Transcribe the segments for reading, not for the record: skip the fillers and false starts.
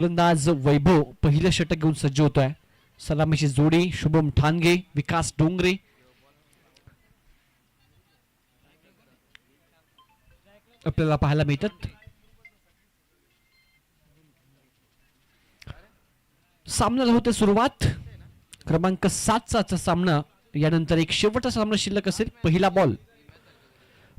गोलंदाज वैभव पहिलं षटक घेऊन सज्ज होतोय. सलामीची जोडी शुभम ठाणगे, विकास डोंगरे. आपल्याला पाहायला मिळतात. सामन्याला होते सुरुवात. क्रमांक 7चा सामना. यानंतर एक शेवटचा सामना शिल्लक असेल.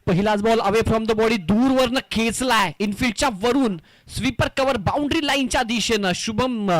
पहिलाच ball away from the body, दूरवरनं खेचलाय इनफिल्डच्या वरून. स्वीपर कव्हर बाउंड्री लाईनच्या दिशेनं शुभम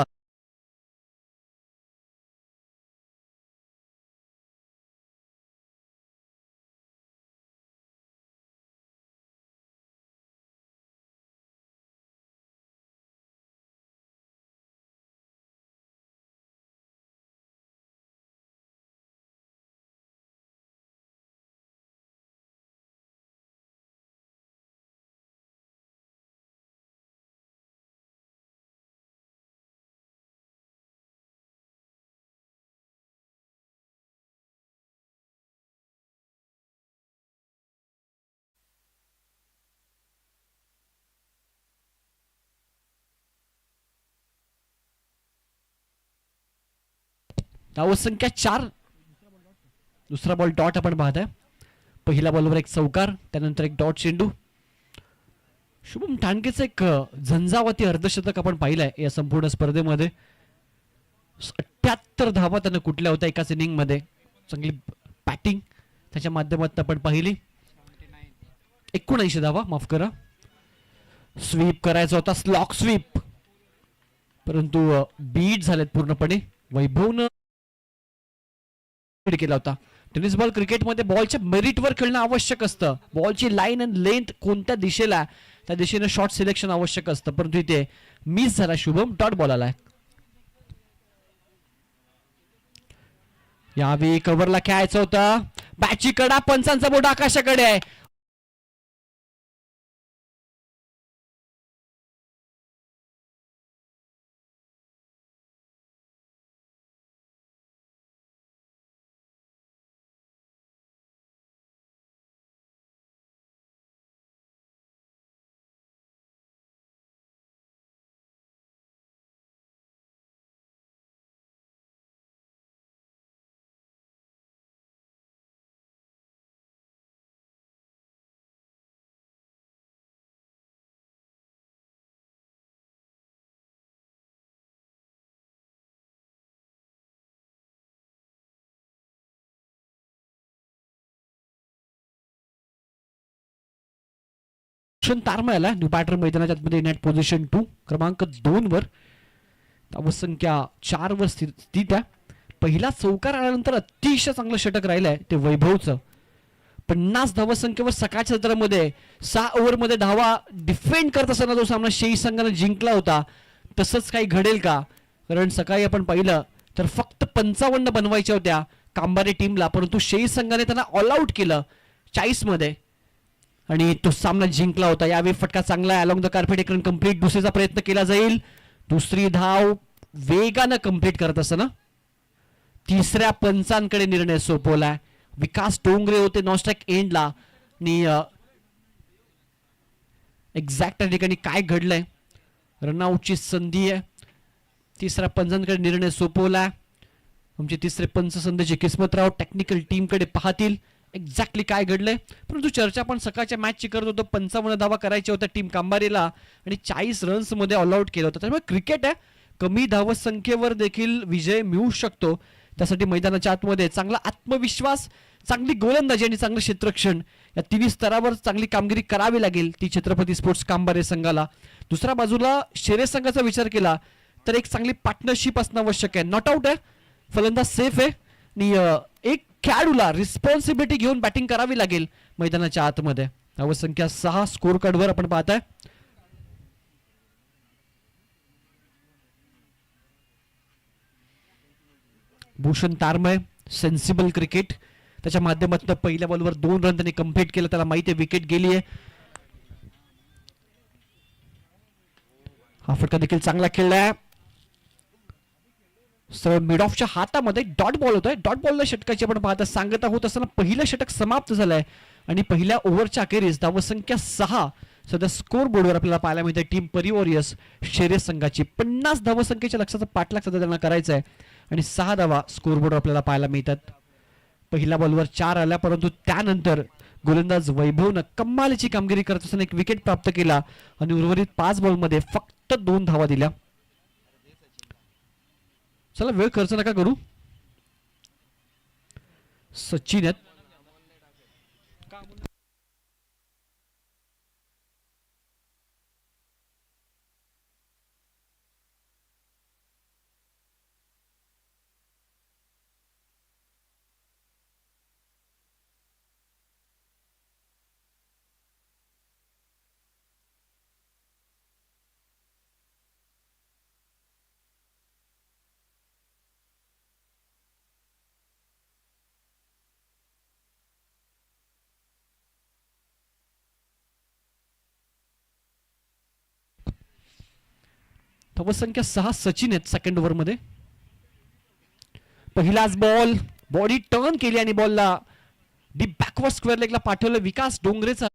धावसंख्या 4. दुसरा बॉल डॉट आपण पाहताय. पहिल्या बॉलवर एक चौकार, त्यानंतर एक डॉट चेंडू. शुभम ठाणगेचं एक झंझावाती अर्धशतक आपण पाहिलंय या संपूर्ण स्पर्धेमध्ये. 78 धावा त्यानं कुठल्या होत्या एकाच इनिंग मध्ये. चांगली बॅटिंग त्याच्या माध्यमातून आपण पाहिली. 79 धावा, माफ करा. स्वीप करायचा होता, स्लॉक स्वीप, परंतु बीट झालेत पूर्णपणे. वैभवनं केला होता. टेनिस बॉल क्रिकेटमध्ये बॉलच्या मेरिटवर खेळणं आवश्यक असतं. बॉलची लाईन अँड लेंथ कोणत्या दिशेला त्या दिशेने शॉट सिलेक्शन आवश्यक असतं, परंतु इथे मिस झाला. शुभम डॉट बॉल आलाय. यावेळी कव्हरला खेळायचं होतं. बॅटची कडा, पंचांचा बोट आकाशाकडे आहे. तारमायला न्यू बॅटर मैदानाच्या आतमध्ये नेट पोझिशन 2 क्रमांक 2 वर. धावसंख्या 4 वर स्थित आहे. पहिला चौकार आल्यानंतर अतिशय चांगलं षटक राहिलंय ते वैभवचं. 50 धावसंख्येवर सकाळच्या सत्रामध्ये 6 ओव्हरमध्ये धावा डिफेंड करत असताना जो सामना शेई संघानं जिंकला होता, तसंच काही घडेल का? कारण सकाळी आपण पाहिलं तर फक्त 55 बनवायच्या होत्या कांबारे टीमला, परंतु शेई संघाने त्यांना ऑल आउट केलं 40 मध्ये आणि तो सामना जिंकला होता. यावेळी फटका चांगला आहे अलॉंग द कार्पेट. एक रन कंप्लीट. दुसरीचा प्रयत्न केला जाईल. दुसरी धाव वेगानं कंप्लीट करत असताना तिसऱ्या पंचांकडे निर्णय सोपवलाय. विकास डोंगरे होते नॉनस्ट्राइक एंडला आणि एक्झॅक्ट त्या ठिकाणी काय घडलंय, रनआउटची संधी आहे. तिसऱ्या पंचांकडे निर्णय सोपवलाय. आमचे तिसरे पंच संदेश किस्मतराव टेक्निकल टीमकडे पाहतील एक्झॅक्टली काय घडलंय. परंतु चर्चा पण सकाळच्या मॅचची करत होतो. 55 धावा करायच्या होत्या टीम कांबारीला आणि 40 रन्स मध्ये ऑल आउट केलं होतं. त्यामुळे क्रिकेट आहे, कमी धावसंख्येवर देखील विजय मिळू शकतो. त्यासाठी मैदानाच्या आतमध्ये चांगला आत्मविश्वास, चांगली गोलंदाजी आणि चांगलं क्षेत्ररक्षण या तिन्ही स्तरावर चांगली कामगिरी करावी लागेल ती छत्रपती स्पोर्ट्स कांबारे संघाला. दुसऱ्या बाजूला शेरे संघाचा विचार केला तर एक चांगली पार्टनरशिप असणं आवश्यक आहे. नॉट आउट आहे, फलंदाज सेफ आहे आणि एक खेळाडूला रिस्पॉन्सिबिलिटी घेऊन बॅटिंग करावी लागेल मैदानाच्या आतमध्ये. धावसंख्या 6 स्कोर कार्डवर आपण पाहताय. भूषण तारमय सेन्सिबल क्रिकेट त्याच्या माध्यमातून पहिल्या बॉलवर 2 रन त्यांनी कंप्लीट केलं. त्याला माहिती आहे विकेट गेली आहे. हा फटका देखील चांगला खेळलाय. सरळ मिड ऑफच्या हातामध्ये डॉट बॉल होतोय. डॉट बॉलला षटकाची आपण पाहता सांगत आहोत असताना पहिलं षटक समाप्त झालंय आणि पहिल्या ओव्हरच्या अखेरीस धावसंख्या 6 सध्या स्कोर बोर्डवर आपल्याला पाहायला मिळते टीम परी वॉरियर्स शेरेस संघाची 50 धावसंख्येच्या लक्षाचा पाठलाग सध्या त्यांना करायचा आहे आणि 6 धावा स्कोर बोर्डवर आपल्याला पाहायला मिळतात. पहिल्या बॉलवर 4 आल्या, परंतु त्यानंतर गोलंदाज वैभवनं कमालीची कामगिरी करत असताना एक विकेट प्राप्त केला आणि उर्वरित 5 बॉलमध्ये फक्त 2 धावा दिल्या. चला वेळ खर्च नका करू. सचिन आहेत. धावसंख्या 6 सचिन आहेत सेकंड ओव्हर मध्ये. पहिलाच बॉल बॉडी टर्न केली आणि बॉलला डीप बॅकवर्ड स्क्वेअर लेगला पाठवलं विकास डोंगरेचा.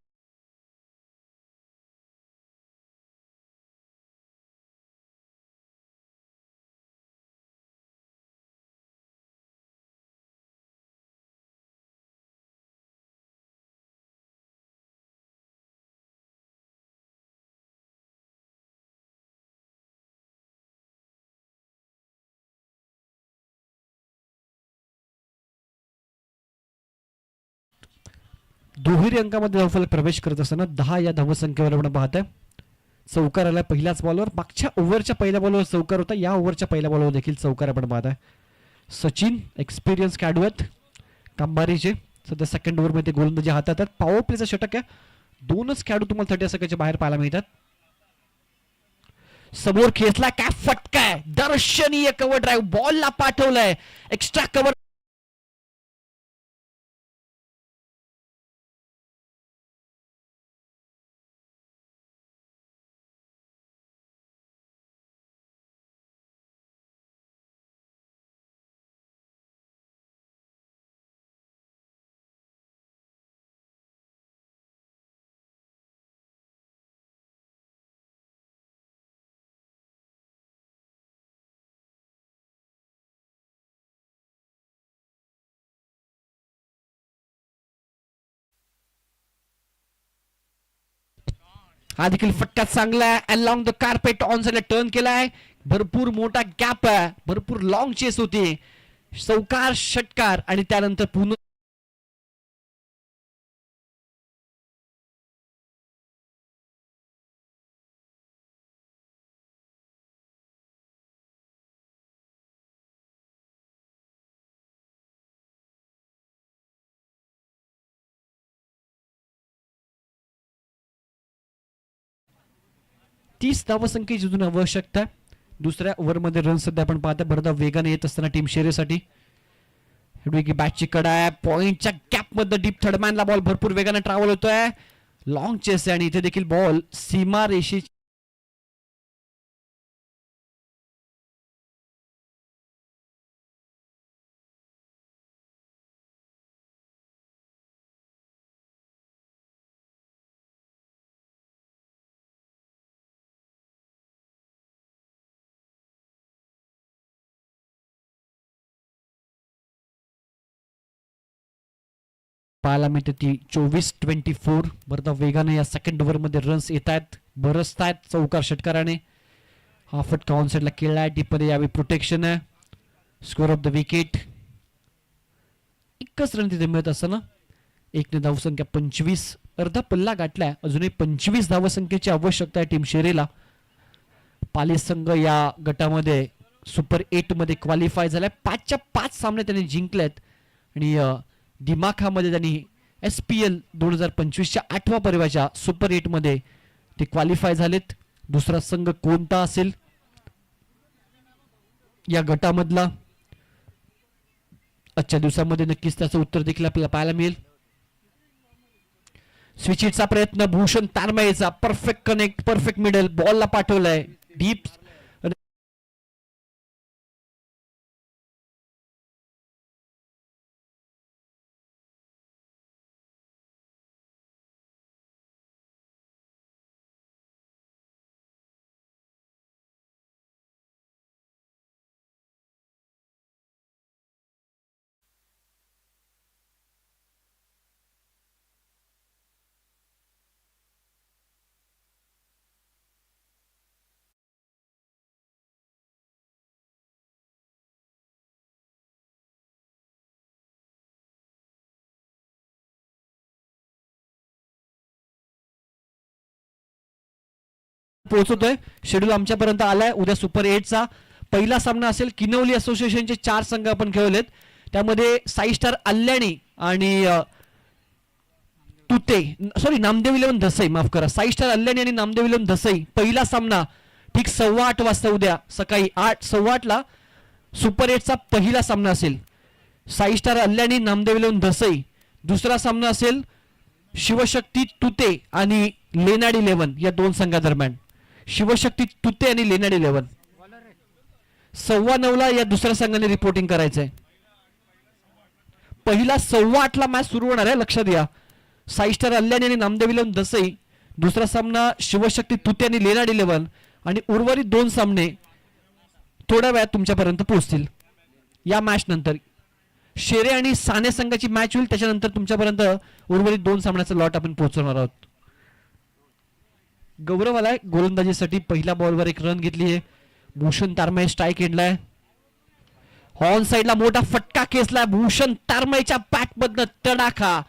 दुहेरी अंकामध्ये धावफलक प्रवेश करत असताना 10 या धावसंख्येवर आपण पाहत आहे. चौकार आला पहिल्याच बॉलवर. मागच्या ओव्हरच्या पहिल्या बॉलवर चौकार होता, या ओव्हरच्या पहिल्या बॉलवर देखील चौकार आपण पाहत आहे. सचिन एक्सपिरियन्स खेळाडू आहेत कांबारीचे. सध्या सेकंड ओव्हर मध्ये गोलंदाजी हातात आहेत. पॉवर प्लेचा षटक आहे. 2च खेळाडू तुम्हाला 30 सेकंडच्या बाहेर पाहायला मिळतात. समोर खेचला काय फटकाय, दर्शनीय कव्हर ड्राईव्ह बॉलला पाठवलाय एक्स्ट्रा कव्हर. हा देखील फटका चांगला आहे. अलॉंग द कार्पेट ऑन साइडला टर्न केलाय. भरपूर मोठा गॅप आहे, भरपूर लॉंग चेस होती. चौकार षटकार आणि त्यानंतर पुन्हा तीस धावसंख्येची जिथून आवश्यकता. दुसऱ्या ओव्हरमध्ये रन सध्या आपण पाहता भरदा वेगाने येत असताना टीम शेरेसाठी. की बॅटची कडा आहे, पॉइंटच्या गॅप मध्ये डीप थर्डमॅनला बॉल भरपूर वेगाने ट्रॅव्हल होतोय. लॉंग चेस आहे आणि इथे देखील बॉल सीमा रेषी पाहायला मिळते. ती 24-24 भरदा वेगाने या सेकंड ओव्हर मध्ये रन्स येत आहेत, बरसत आहेत चौकार षटकाराने. हा फटका ऑन साइडला केलाय, डीप मध्ये यावेळी प्रोटेक्शन आहे. Score of the wicket. एकच रन तिथे मिळत असताना एकने धावसंख्या 25, अर्धा पल्ला गाठलाय. अजूनही 25 धावसंख्येची आवश्यकता आहे टीम शेरेला. पाली संघ या गटामध्ये सुपर 8 मध्ये क्वालिफाय झालाय. 5च्या 5 सामने त्यांनी जिंकलेत आणि दिमाखामध्ये त्यांनी SPL 2025च्या 8व्या परिवाराच्या सुपर 8 मध्ये ते क्वालिफाय झालेत. दुसरा संघ कोणता असेल या गटामधला आजच्या दिवसामध्ये नक्कीच त्याचं उत्तर देखील आपल्याला पाहायला मिळेल. स्विचिटचा प्रयत्न भूषण तारमायेचा परफेक्ट कनेक्ट, परफेक्ट मिडल बॉलला पाठवलाय डीप पोहोचतोय. शेड्यूल आमच्यापर्यंत आलाय. उद्या सुपर 8चा पहिला सामना असेल. किनवली असोसिएशनचे 4 संघ आपण खेळवलेत. त्यामध्ये साई स्टार अल्याणी आणि तुते नामदेव 11 धसई, माफ करा, साई स्टार अल्याणी आणि नामदेव 11 धसई पहिला सामना ठीक 8:15 वाजता उद्या सकाळी 8:15ला सुपर 8चा पहिला सामना असेल. साई स्टार अल्याणी नामदेव 11 धसई. दुसरा सामना असेल शिवशक्ती तुते आणि लेनाड 11 या दोन संघादरम्यान. शिवशक्ती तुते आणि लेनाड 11 9:15ला या दुसऱ्या संघाने रिपोर्टिंग करायचंय. पहिला 8:15ला मॅच सुरू होणार आहे, लक्षात घ्या. साई स्टार अल्याणी आणि नामदेव 11 धसई. दुसरा सामना शिवशक्ती तुते आणि लेनाड 11 आणि उर्वरित दोन सामने थोड्या वेळात तुमच्यापर्यंत पोहोचतील. या मॅच नंतर शेरे आणि साने संघाची मॅच होईल. त्याच्यानंतर तुमच्यापर्यंत उर्वरित दोन सामन्याचा लॉट आपण पोहोचवणार आहोत. गौरव आलाय गोलंदाजीसाठी. पहिल्या बॉलवर एक रन घेतली आहे. भूषण तारमळे स्ट्राईक एंडलाय. ऑन साइडला मोठा फटका खेचलाय. भूषण तारमळेच्या बॅट मधनं तडाखा.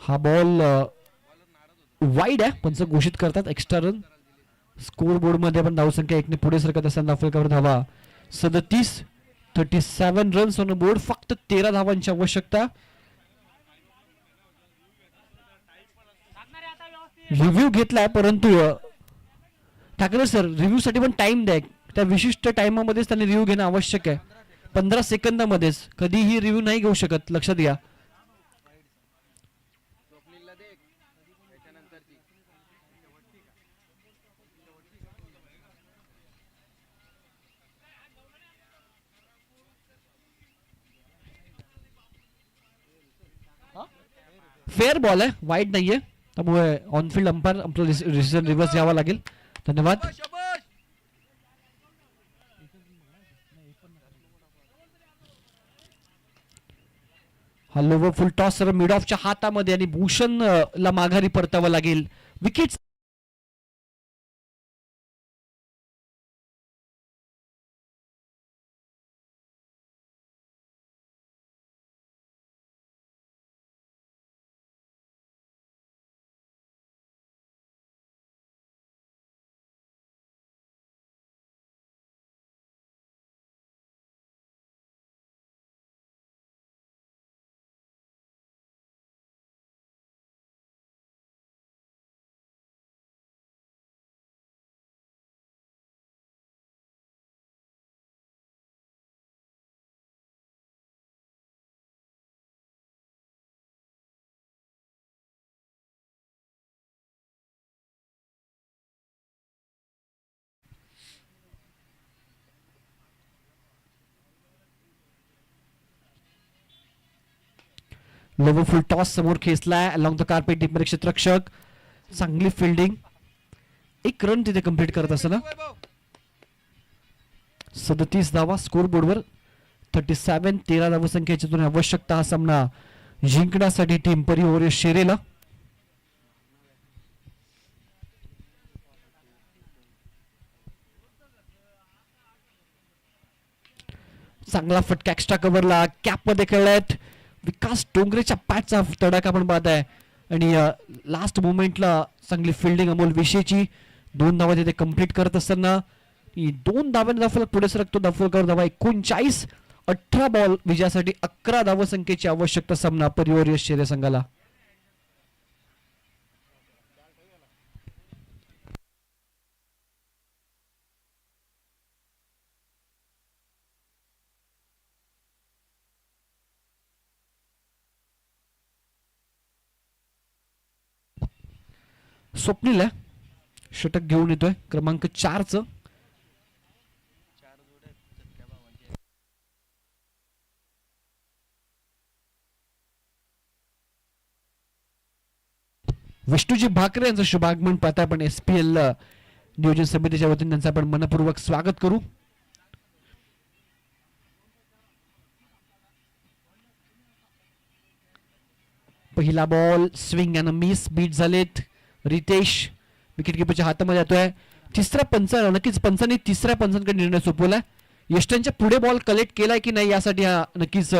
हा बॉल वाईड आहे. पंच घोषित करतात एक्स्ट्रा रन. स्कोर बोर्ड मध्ये आपण धावसंख्या 1 ने पुढे सरकत असताना धावफलकावर धावा 37 रन्स ऑन बोर्ड. फक्त 13 धावांची आवश्यकता. रिव्ह्यू घेतलाय परंतु ठाकरे सर रिव्ह्यू साठी पण टाइम द्या. त्या विशिष्ट टाइमामध्येच त्यांनी रिव्ह्यू घेणं आवश्यक आहे. 15 सेकंदामध्येच कधीही रिव्ह्यू नाही घेऊ शकत, लक्षात घ्या. फेअर बॉल आहे, वाईड नाहीये. त्यामुळे ऑनफिल्ड अंपायर आपलं डिसिजन रिव्हर्स घ्यावा लागेल. धन्यवाद. हा लोवर फुल टॉस मिड ऑफच्या हातामध्ये आणि भूषण ला माघारी परतावं लागेल. विकेट लोवर फुल टॉस समोर खेचलाय अलॉंग द कार्पेट. डीप क्षेत्ररक्षक चांगली फिल्डिंग. एक रन तिथे कंप्लीट करत असताना 37 धावा स्कोर बोर्डवर. 37 13 धावसंख्येची तुन आवश्यकता हा सामना जिंकण्यासाठी टीम परिवार शेरेला. चांगला फटका एक्स्ट्रा कव्हरला कॅप मध्ये खेळलायत. विकास डोंगरेच्या पॅटचा तडाखा आपण पाहत आहे आणि लास्ट मोमेंटला चांगली फिल्डिंग अमोल विषयची. 2 धावा तिथे कंप्लीट करत असताना 2 धाव्याने धावफलक पुढे सरकतो. धावफलकावर धावा 39. 18 बॉल विजयासाठी 11 धावसंख्येची आवश्यकता सामना परिवार शेरे संघाला. स्वप्नील आहे षटक घेऊन येतोय क्रमांक 4चं. विष्णूजी भाकरे यांचं शुभागमन पाहता आपण SPL नियोजन समितीच्या वतीने त्यांचं आपण मनपूर्वक स्वागत करू. पहिला बॉल स्विंग आणि मिस बीट झालेत. रितेश विकेट किपरच्या हातामध्ये येतोय. तिसऱ्या पंच नक्कीच पंचांनी तिसऱ्या पंचांकडे निर्णय सोपवला. यष्टांच्या पुढे बॉल कलेक्ट केलाय की नाही यासाठी हा नक्कीच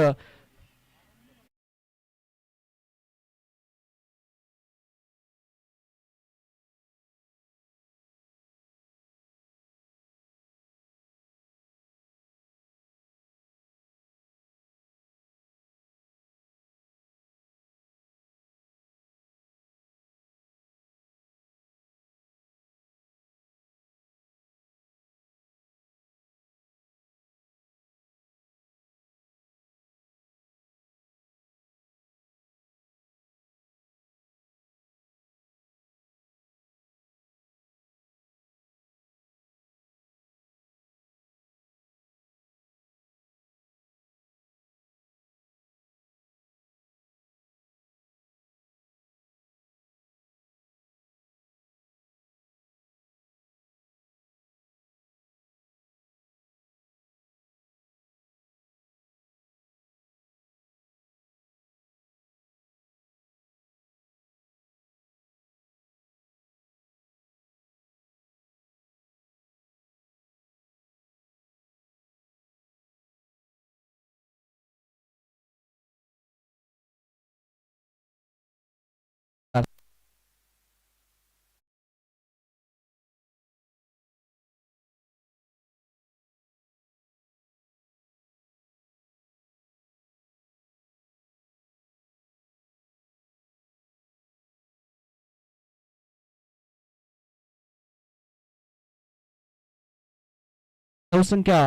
धावसंख्या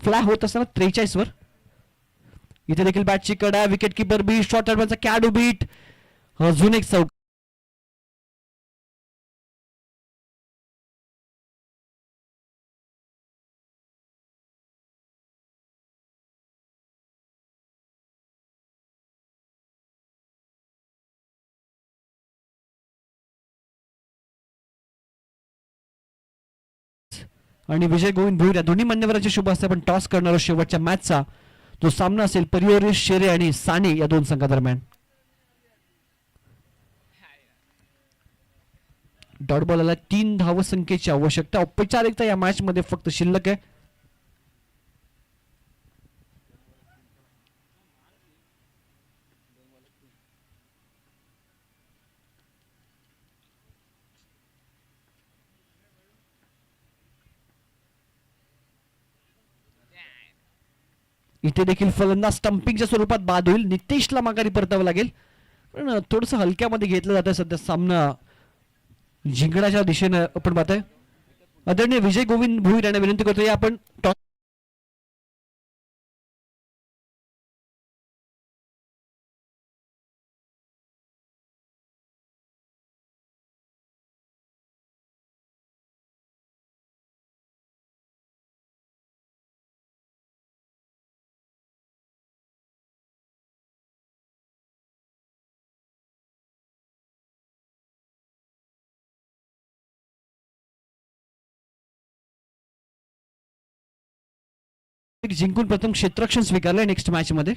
फ्लॅग होत असताना 43 वर. इथे देखील बॅटची कडा. विकेट किपर बीट शॉर्ट चा कॅडू बीट. अजून एक चौक आणि विजय गोविंद भोईर या दोन्ही मान्यवरांच्या शुभ हस्ते आपण टॉस करणार शेवटच्या मॅचचा जो सामना असेल परियोरिश शेरे आणि साने या दोन संघादरम्यान. डॉट बॉलला 3 धावसंख्येची आवश्यकता. औपचारिकता या मॅच मध्ये फक्त शिल्लक आहे. इथे देखील फलंदाज स्टंपिंगच्या स्वरूपात बाद होईल. नितेशला माघारी परतावं लागेल. पण थोडंसं हलक्यामध्ये घेतलं जातं सध्या सामना जिंकण्याच्या दिशेने आपण पाहतोय. आदरणीय विजय गोविंद भोईर यांना विनंती करतोय आपण टॉस जिंकून प्रथम क्षेत्ररक्षण स्वीकारलंय नेक्स्ट मॅच मध्ये.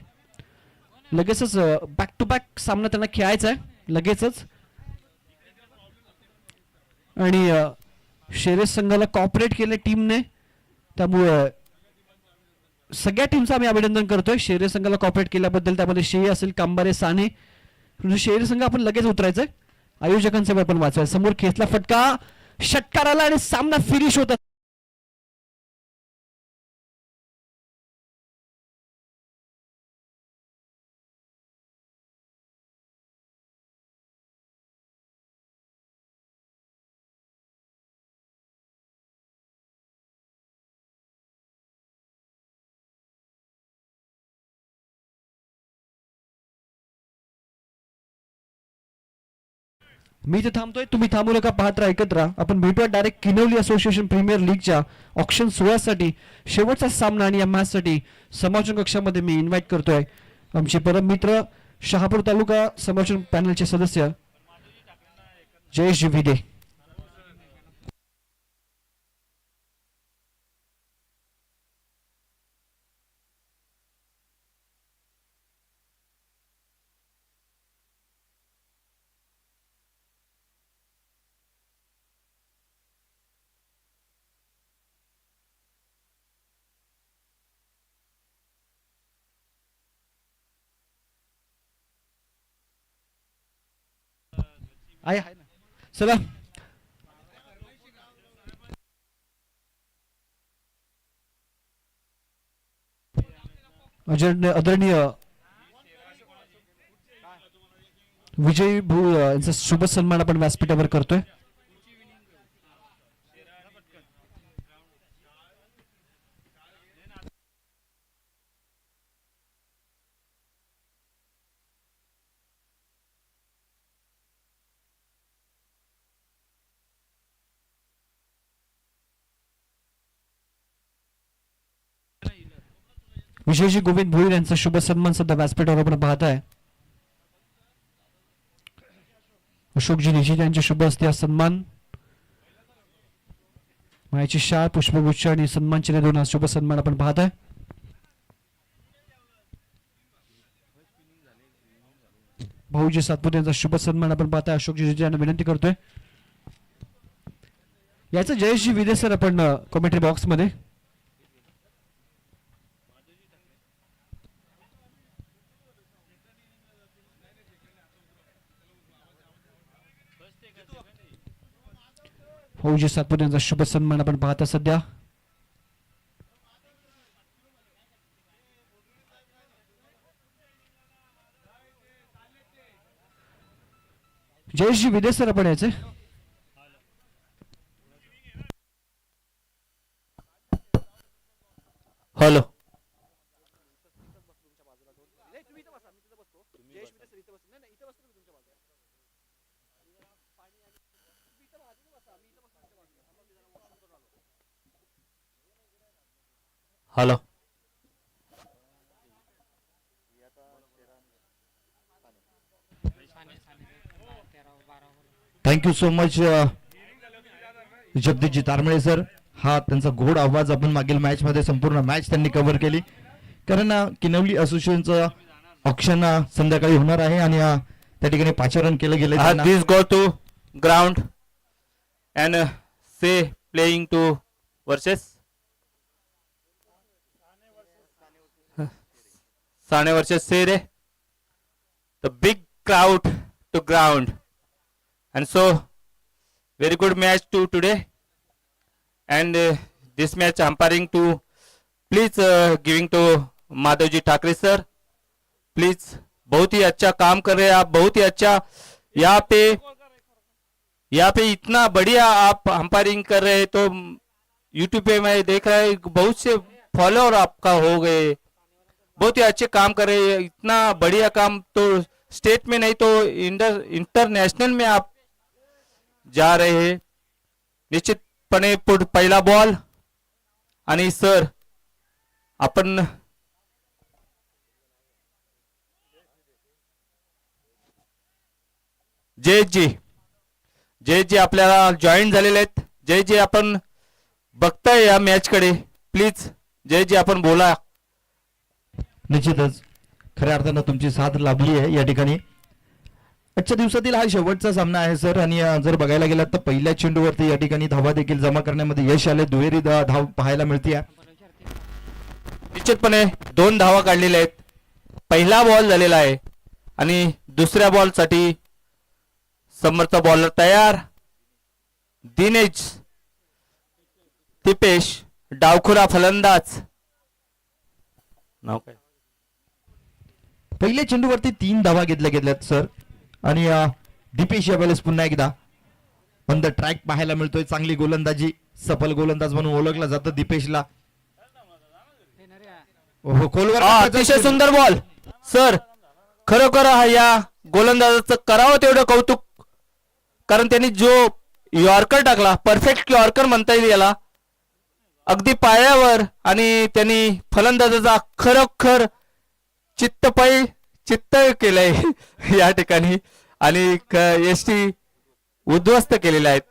लगेचच बॅक टू बॅक सामना त्यांना खेळायचा आहे लगेचच. आणि शेरे संघाला कॉपरेट केलं टीमने. त्यामुळे सगळ्या टीमचं आम्ही अभिनंदन करतोय. शेरे संघाला कॉपरेट केल्याबद्दल. त्यामध्ये शेय असेल कांबारे साने. शेरे संघ आपण लगेच उतरायचंय. आयोजकांचे पण वाचवाय. समोर खेचला फटका षटकार आला आणि सामना फिनिश होता. मी इथे थांबतोय. तुम्ही थांबू नका. पाहत राहा ऐकत राहा. आपण भेटूया डायरेक्ट किनवली असोसिएशन प्रीमियर लीगच्या ऑक्शन 16 साठी शेवटचा सामना. आणि या मॅच साठी समालोचन कक्षामध्ये मी इन्व्हाइट करतोय आमचे परम मित्र शहापूर तालुका समालोचन पॅनलचे सदस्य जयेश विदे. आहे ना चला. आदरणीय विजय भू यांचा शुभ सन्मान आपण व्यासपीठावर करतोय. विजयजी गोविंद भोईर यांचा शुभ सन्मान सध्या व्यासपीठावर आपण पाहत आहे. अशोकजी निशित यांचे शुभ हस्ते सन्मान, मायाची शाल पुष्पगुच्छ आणि सन्मान चिन्ह देऊन शुभ सन्मान आपण पाहत आहे. भाऊजी सातपुते यांचा शुभ सन्मान आपण पाहत आहे. अशोकजी यांना विनंती करतोय याचं जयेशजी विदे सर आपण कमेंट्री बॉक्स मध्ये. भाऊजी सातपुते यांचा शुभ सन्मान आपण पाहता सध्या. जयेशजी विदे सर आपण याचे. Hello hello thank you so much Jagdishji Tarmale sir. हा त्यांचा गोड आवाज आपण मागील मॅच मध्ये संपूर्ण मॅच त्यांनी कव्हर केली. कारण किनवली असोसिएशनचं ऑक्शन संध्याकाळी होणार आहे आणि त्या ठिकाणी पाचारण केलं गेलं. This go to ground and say playing two versus Sane versus Sere. The big crowd to ground. And so, very good match to today. And this match umpiring to, please giving to Madhavji Thackeray sir. Please बहुत ही अच्छा काम कर रहे हैं आप, बहुत ही अच्छा. यहाँ पे इतना बढ़िया आप अंपायरिंग कर रहे हैं तो यूट्यूब पे मैं देख रहा है बहुत से फॉलोअर आपका हो गए. बहुत ही अच्छे काम कर रहे हैं. इतना बढ़िया काम तो स्टेट में नहीं तो इंटरनेशनल में आप जा रहे हैं. निश्चितपणे पहिला बॉल आणि सर आपण जयजी आपल्याला जॉईन झालेले आहेत. जयजी आपण बघताय या मॅच कडे. प्लीज जयजी आपण बोला. निश्चितच खऱ्या अर्थानं तुमची साथ लाभली आहे या ठिकाणी. आजच्या दिवसातील हा शेवटचा सामना आहे सर. आणि जर बघायला गेलात तर पहिल्या चेंडूवरती या ठिकाणी धावा देखील जमा करण्यामध्ये यश आले. दुहेरी धाव पाहायला मिळते. निश्चितपणे 2 धावा काढलेल्या आहेत. पहिला बॉल झालेला आहे आणि दुसऱ्या बॉल साठी समोरचा बॉलर तयार. दिनेश तिपेश डावखुरा फलंदाज. नाव काय? पहिल्या चेंडूवरती 3 धावा घेतल्या गेल्यात सर. आणि दीपेश यावेळेस पुन्हा एकदा ऑन द ट्रॅक पाहायला मिळतोय. चांगली गोलंदाजी, सफल गोलंदाज म्हणून ओळखला जातं दीपेशला. अतिशय सुंदर बॉल सर. खरोखर या गोलंदाजाचं करावं तेवढं कौतुक. कारण त्यांनी जो यॉर्कर टाकला, परफेक्ट यॉर्कर म्हणता येईल याला, अगदी पायावर. आणि त्यांनी फलंदाजाचा खरोखर चित्त केलंय या ठिकाणी. आणि एसटी उद्ध्वस्त केलेल्या आहेत.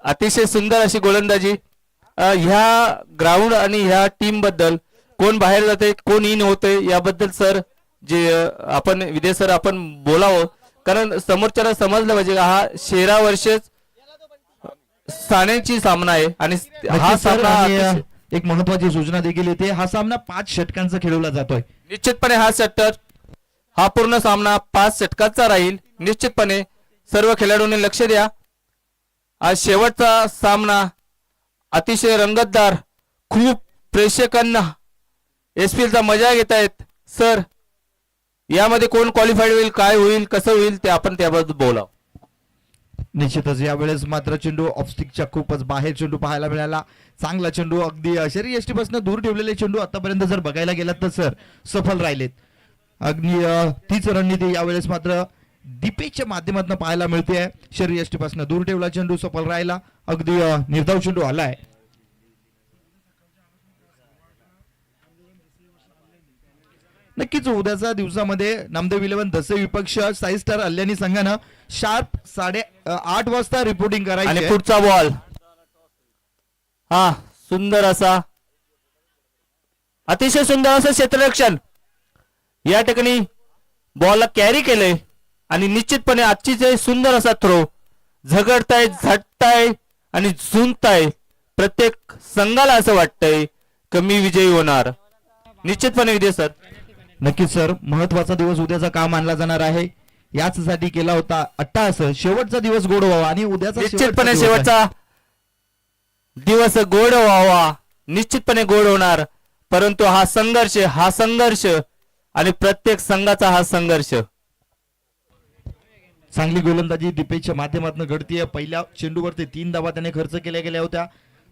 अतिशय सुंदर अशी गोलंदाजी. ह्या ग्राउंड आणि ह्या टीम बद्दल कोण बाहेर जाते कोण इन होते याबद्दल सर जे आपण विदे सर आपण बोलावं, कारण समोरच्याला समजलं पाहिजे हा शेरा वर्षच साण्यांची सामना आहे आणि हा नक्कीच सर, सामना आणि, अतिशय- एक महत्वाची सूचना देखील येते. हा सामना 5 षटकांचा खेळवला जातोय. निश्चितपणे हा पूर्ण सामना 5 षटकांचा राहील. निश्चितपणे सर्व खेळाडूंनी लक्ष द्या. आज शेवटचा सामना अतिशय रंगतदार, खूप प्रेक्षकांना एसपीएल चा मजा घेत आहेत. सर यामध्ये कोण क्वालिफाईड होईल, काय होईल, कसं होईल ते आपण त्याबद्दल बोलाव. निश्चितच यावेळेस मात्र चेंडू ऑफस्टिकच्या खूपच बाहेर चेंडू पाहायला मिळाला. चांगला चेंडू, अगदी शरीर यष्टीपासून दूर ठेवलेले चेंडू आतापर्यंत जर बघायला गेलात तर सर सफल राहिलेत. अगदी तीच रणनीती यावेळेस मात्र दीपेशच्या माध्यमातून पाहायला मिळते. शरीर यष्टीपासून दूर ठेवला चेंडू, सफल राहिला. अगदी निर्धाव चेंडू आलाय. नक्कीच उद्याच्या दिवसामध्ये नामदेव 11 दसे विपक्ष साई स्टार अल्यानी संघानं शार्प 8:30 वाजता रिपोर्टिंग आणि करायची. पुढचा बॉल हा सुंदर असा, अतिशय सुंदर असं क्षेत्ररक्षण या ठिकाणी बॉलला कॅरी केलंय आणि निश्चितपणे आजची जे सुंदर असा थ्रो झगडताय, झटताय आणि झुंजताय. प्रत्येक संघाला असं वाटतंय कमी विजयी होणार. निश्चितपणे विजय सर. नक्कीच सर, महत्वाचा दिवस उद्याचा काम मानला जाणार आहे. याचसाठी केला होता अट्टाहास. शेवटचा दिवस गोड व्हावा आणि उद्याचा निश्चितपणे दिवस आहे. शेवटचा दिवस गोड व्हावा. निश्चितपणे गोड होणार, परंतु हा संघर्ष आणि प्रत्येक संघाचा हा संघर्ष. चांगली गोलंदाजी दीपेशच्या माध्यमातून घडतीये. पहिल्या चेंडूवरती 3 धावा त्याने खर्च केल्या गेल्या होत्या.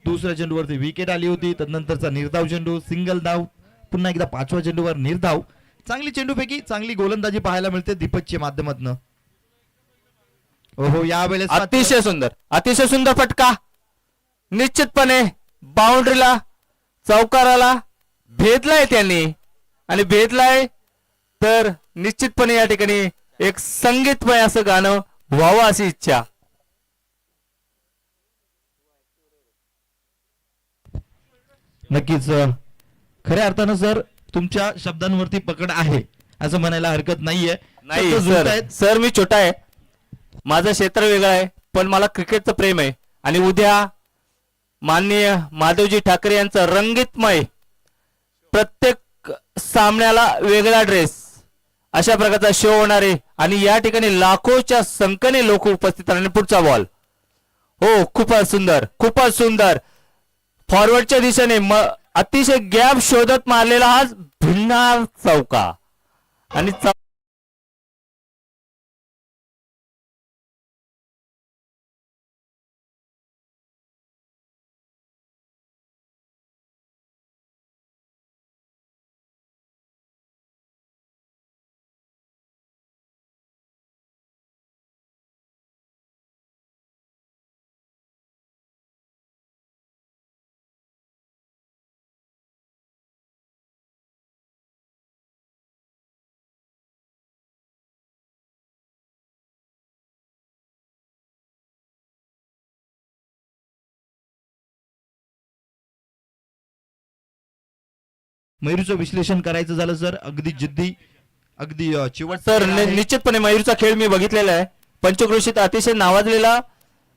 दुसऱ्या चेंडूवरती विकेट आली होती. तदनंतरचा निर्धाव चेंडू, सिंगल धाव, पुन्हा एकदा 5व्या चेंडूवर निर्धाव. चांगली चेंडूपैकी चांगली गोलंदाजी पाहायला मिळते दीपकच्या माध्यमातून. ओहो, यावेळेस अतिशय सुंदर फटका. निश्चितपणे बाउंड्रीला, चौकाराला भेदलाय त्यांनी आणि भेदलाय तर निश्चितपणे या ठिकाणी एक संगीतमय असं गाणं व्हावं अशी इच्छा. नक्कीच खऱ्या अर्थानं सर तुमच्या शब्दांवरती पकड आहे असं म्हणायला हरकत नाहीये. नाही शब्द सर, जुळतायत. सर मी छोटा आहे, माझं क्षेत्र वेगळं आहे, पण मला क्रिकेटचं प्रेम आहे. आणि उद्या माननीय माधवजी ठाकरे यांचं रंगीतमय प्रत्येक सामन्याला वेगळा ड्रेस अशा प्रकारचा शो होणार आहे आणि या ठिकाणी लाखोच्या संख्येने लोक उपस्थित राहणार. पुढचा बॉल हो खूपच सुंदर फॉरवर्डच्या दिशेने अतिशय गॅप शोधत मारलेला हा भिन्नार चौका आणि मयूरचं विश्लेषण करायचं झालं सर, अगदी जिद्दी, अगदी चिवट सर निश्चितपणे मयूरचा खेळ मी बघितलेला आहे. पंचक्रोशीत अतिशय नावाजलेला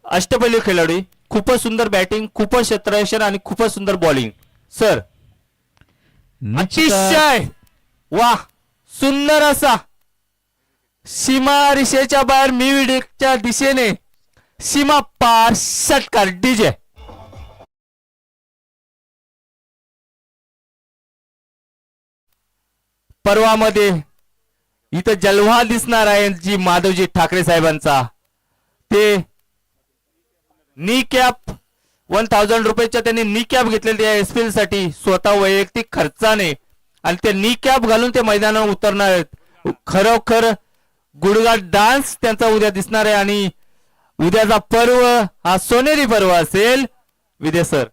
अष्टपैलू खेळाडू, खूपच सुंदर बॅटिंग, खूपच क्षेत्ररक्षण आणि खूपच सुंदर बॉलिंग. सर अतिशय वा सुंदर असा सीमा रेषेच्या बाहेर मिडविकेटच्या दिशेने सीमा पार षटकार डीजे. पर्वामध्ये इथं जलवा दिसणार आहे जी माधवजी ठाकरे साहेबांचा. ते नी कॅप 1000 रुपयाच्या त्यांनी नी कॅप घेतलेली आहे एसपीएल साठी स्वतः वैयक्तिक खर्चाने आणि ते नी कॅप घालून ते मैदानावर उतरणार आहेत. खरोखर गुडघाट डान्स त्यांचा उद्या दिसणार आहे आणि उद्याचा पर्व हा सोनेरी पर्व असेल विदे सर.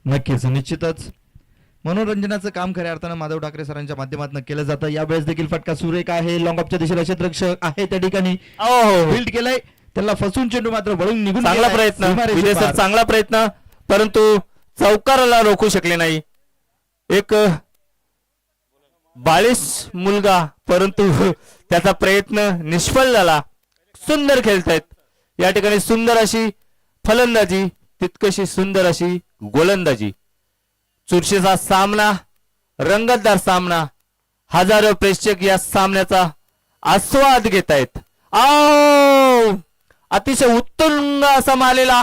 नक्कीच निश्चितच मनोरंजनाचं काम खऱ्या अर्थानं माधव ठाकरे सरांच्या माध्यमातून केलं जातं. यावेळेस देखील फटका सुरेख आहे. लॉंग ऑफच्या दिशेला क्षेत्ररक्षक आहे त्या ठिकाणी हो बिल्ड केलंय. त्याला फसून चेंडू मात्र वळून निघून चांगला गेलाय. प्रयत्न सीमारेषे विजय सर, पार. चांगला प्रयत्न, परंतु चौकाराला रोखू शकले नाही. एक बाळीस मुलगा, परंतु त्याचा प्रयत्न निष्फळ झाला. सुंदर खेळतायत या ठिकाणी, सुंदर अशी फलंदाजी, तितकशी सुंदर अशी गोलंदाजी. चुरशीचा सामना, रंगतदार सामना, हजारो प्रेक्षक या सामन्याचा आस्वाद घेत आहेत. अतिशय उत्तुंग असा मारलेला,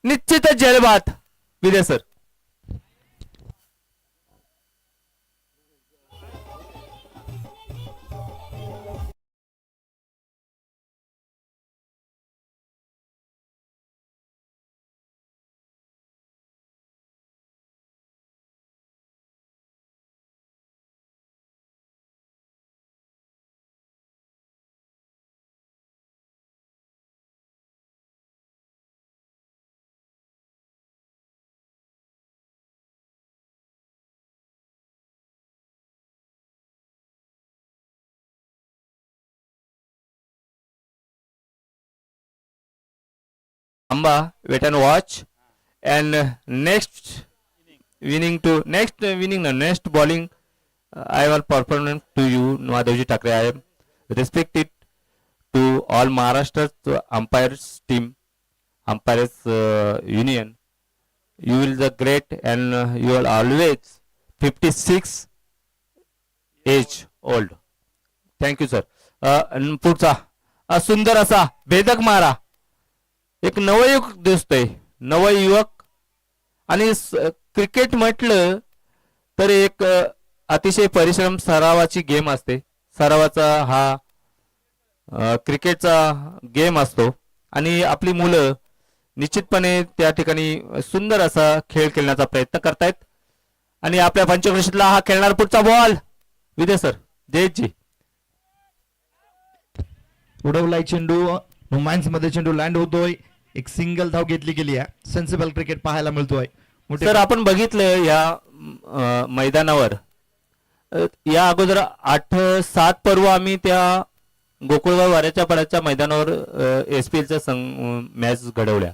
निश्चितच जलबाद विजय sir. Amba, wait and watch. And next winning, next bowling, I will perform to you, Madhavji Thakre. I am respected to all Maharashtra umpires team, umpires union. You will the great, and you are always 56 age old. Thank you, sir. पुढचा सुंदर असा भेदक मारा, एक नवयुवक दिसतोय, नवयुवक. आणि क्रिकेट म्हटलं तर एक अतिशय परिश्रम सरावाची गेम असते. सरावाचा हा क्रिकेटचा गेम असतो आणि आपली मुलं निश्चितपणे त्या ठिकाणी सुंदर असा खेळ खेळण्याचा प्रयत्न करतायत. आणि आपल्या पंचक्रोशीतला हा खेळणार पुढचा बॉल विजय सर, जयजी. उडवलाय चेंडू, रोमांस मध्ये चेंडू लँड होतोय. एक सिंगल धाव घेतली गेली आहे. सेन्सिबल क्रिकेट पाहायला मिळतोय. सर आपण बघितलं या मैदानावर या अगोदर 8-7 पर्व आम्ही त्या गोकुळगाव वाऱ्याच्या पाड्याच्या मैदानावर एसपीएलच्या मॅच घडवल्या.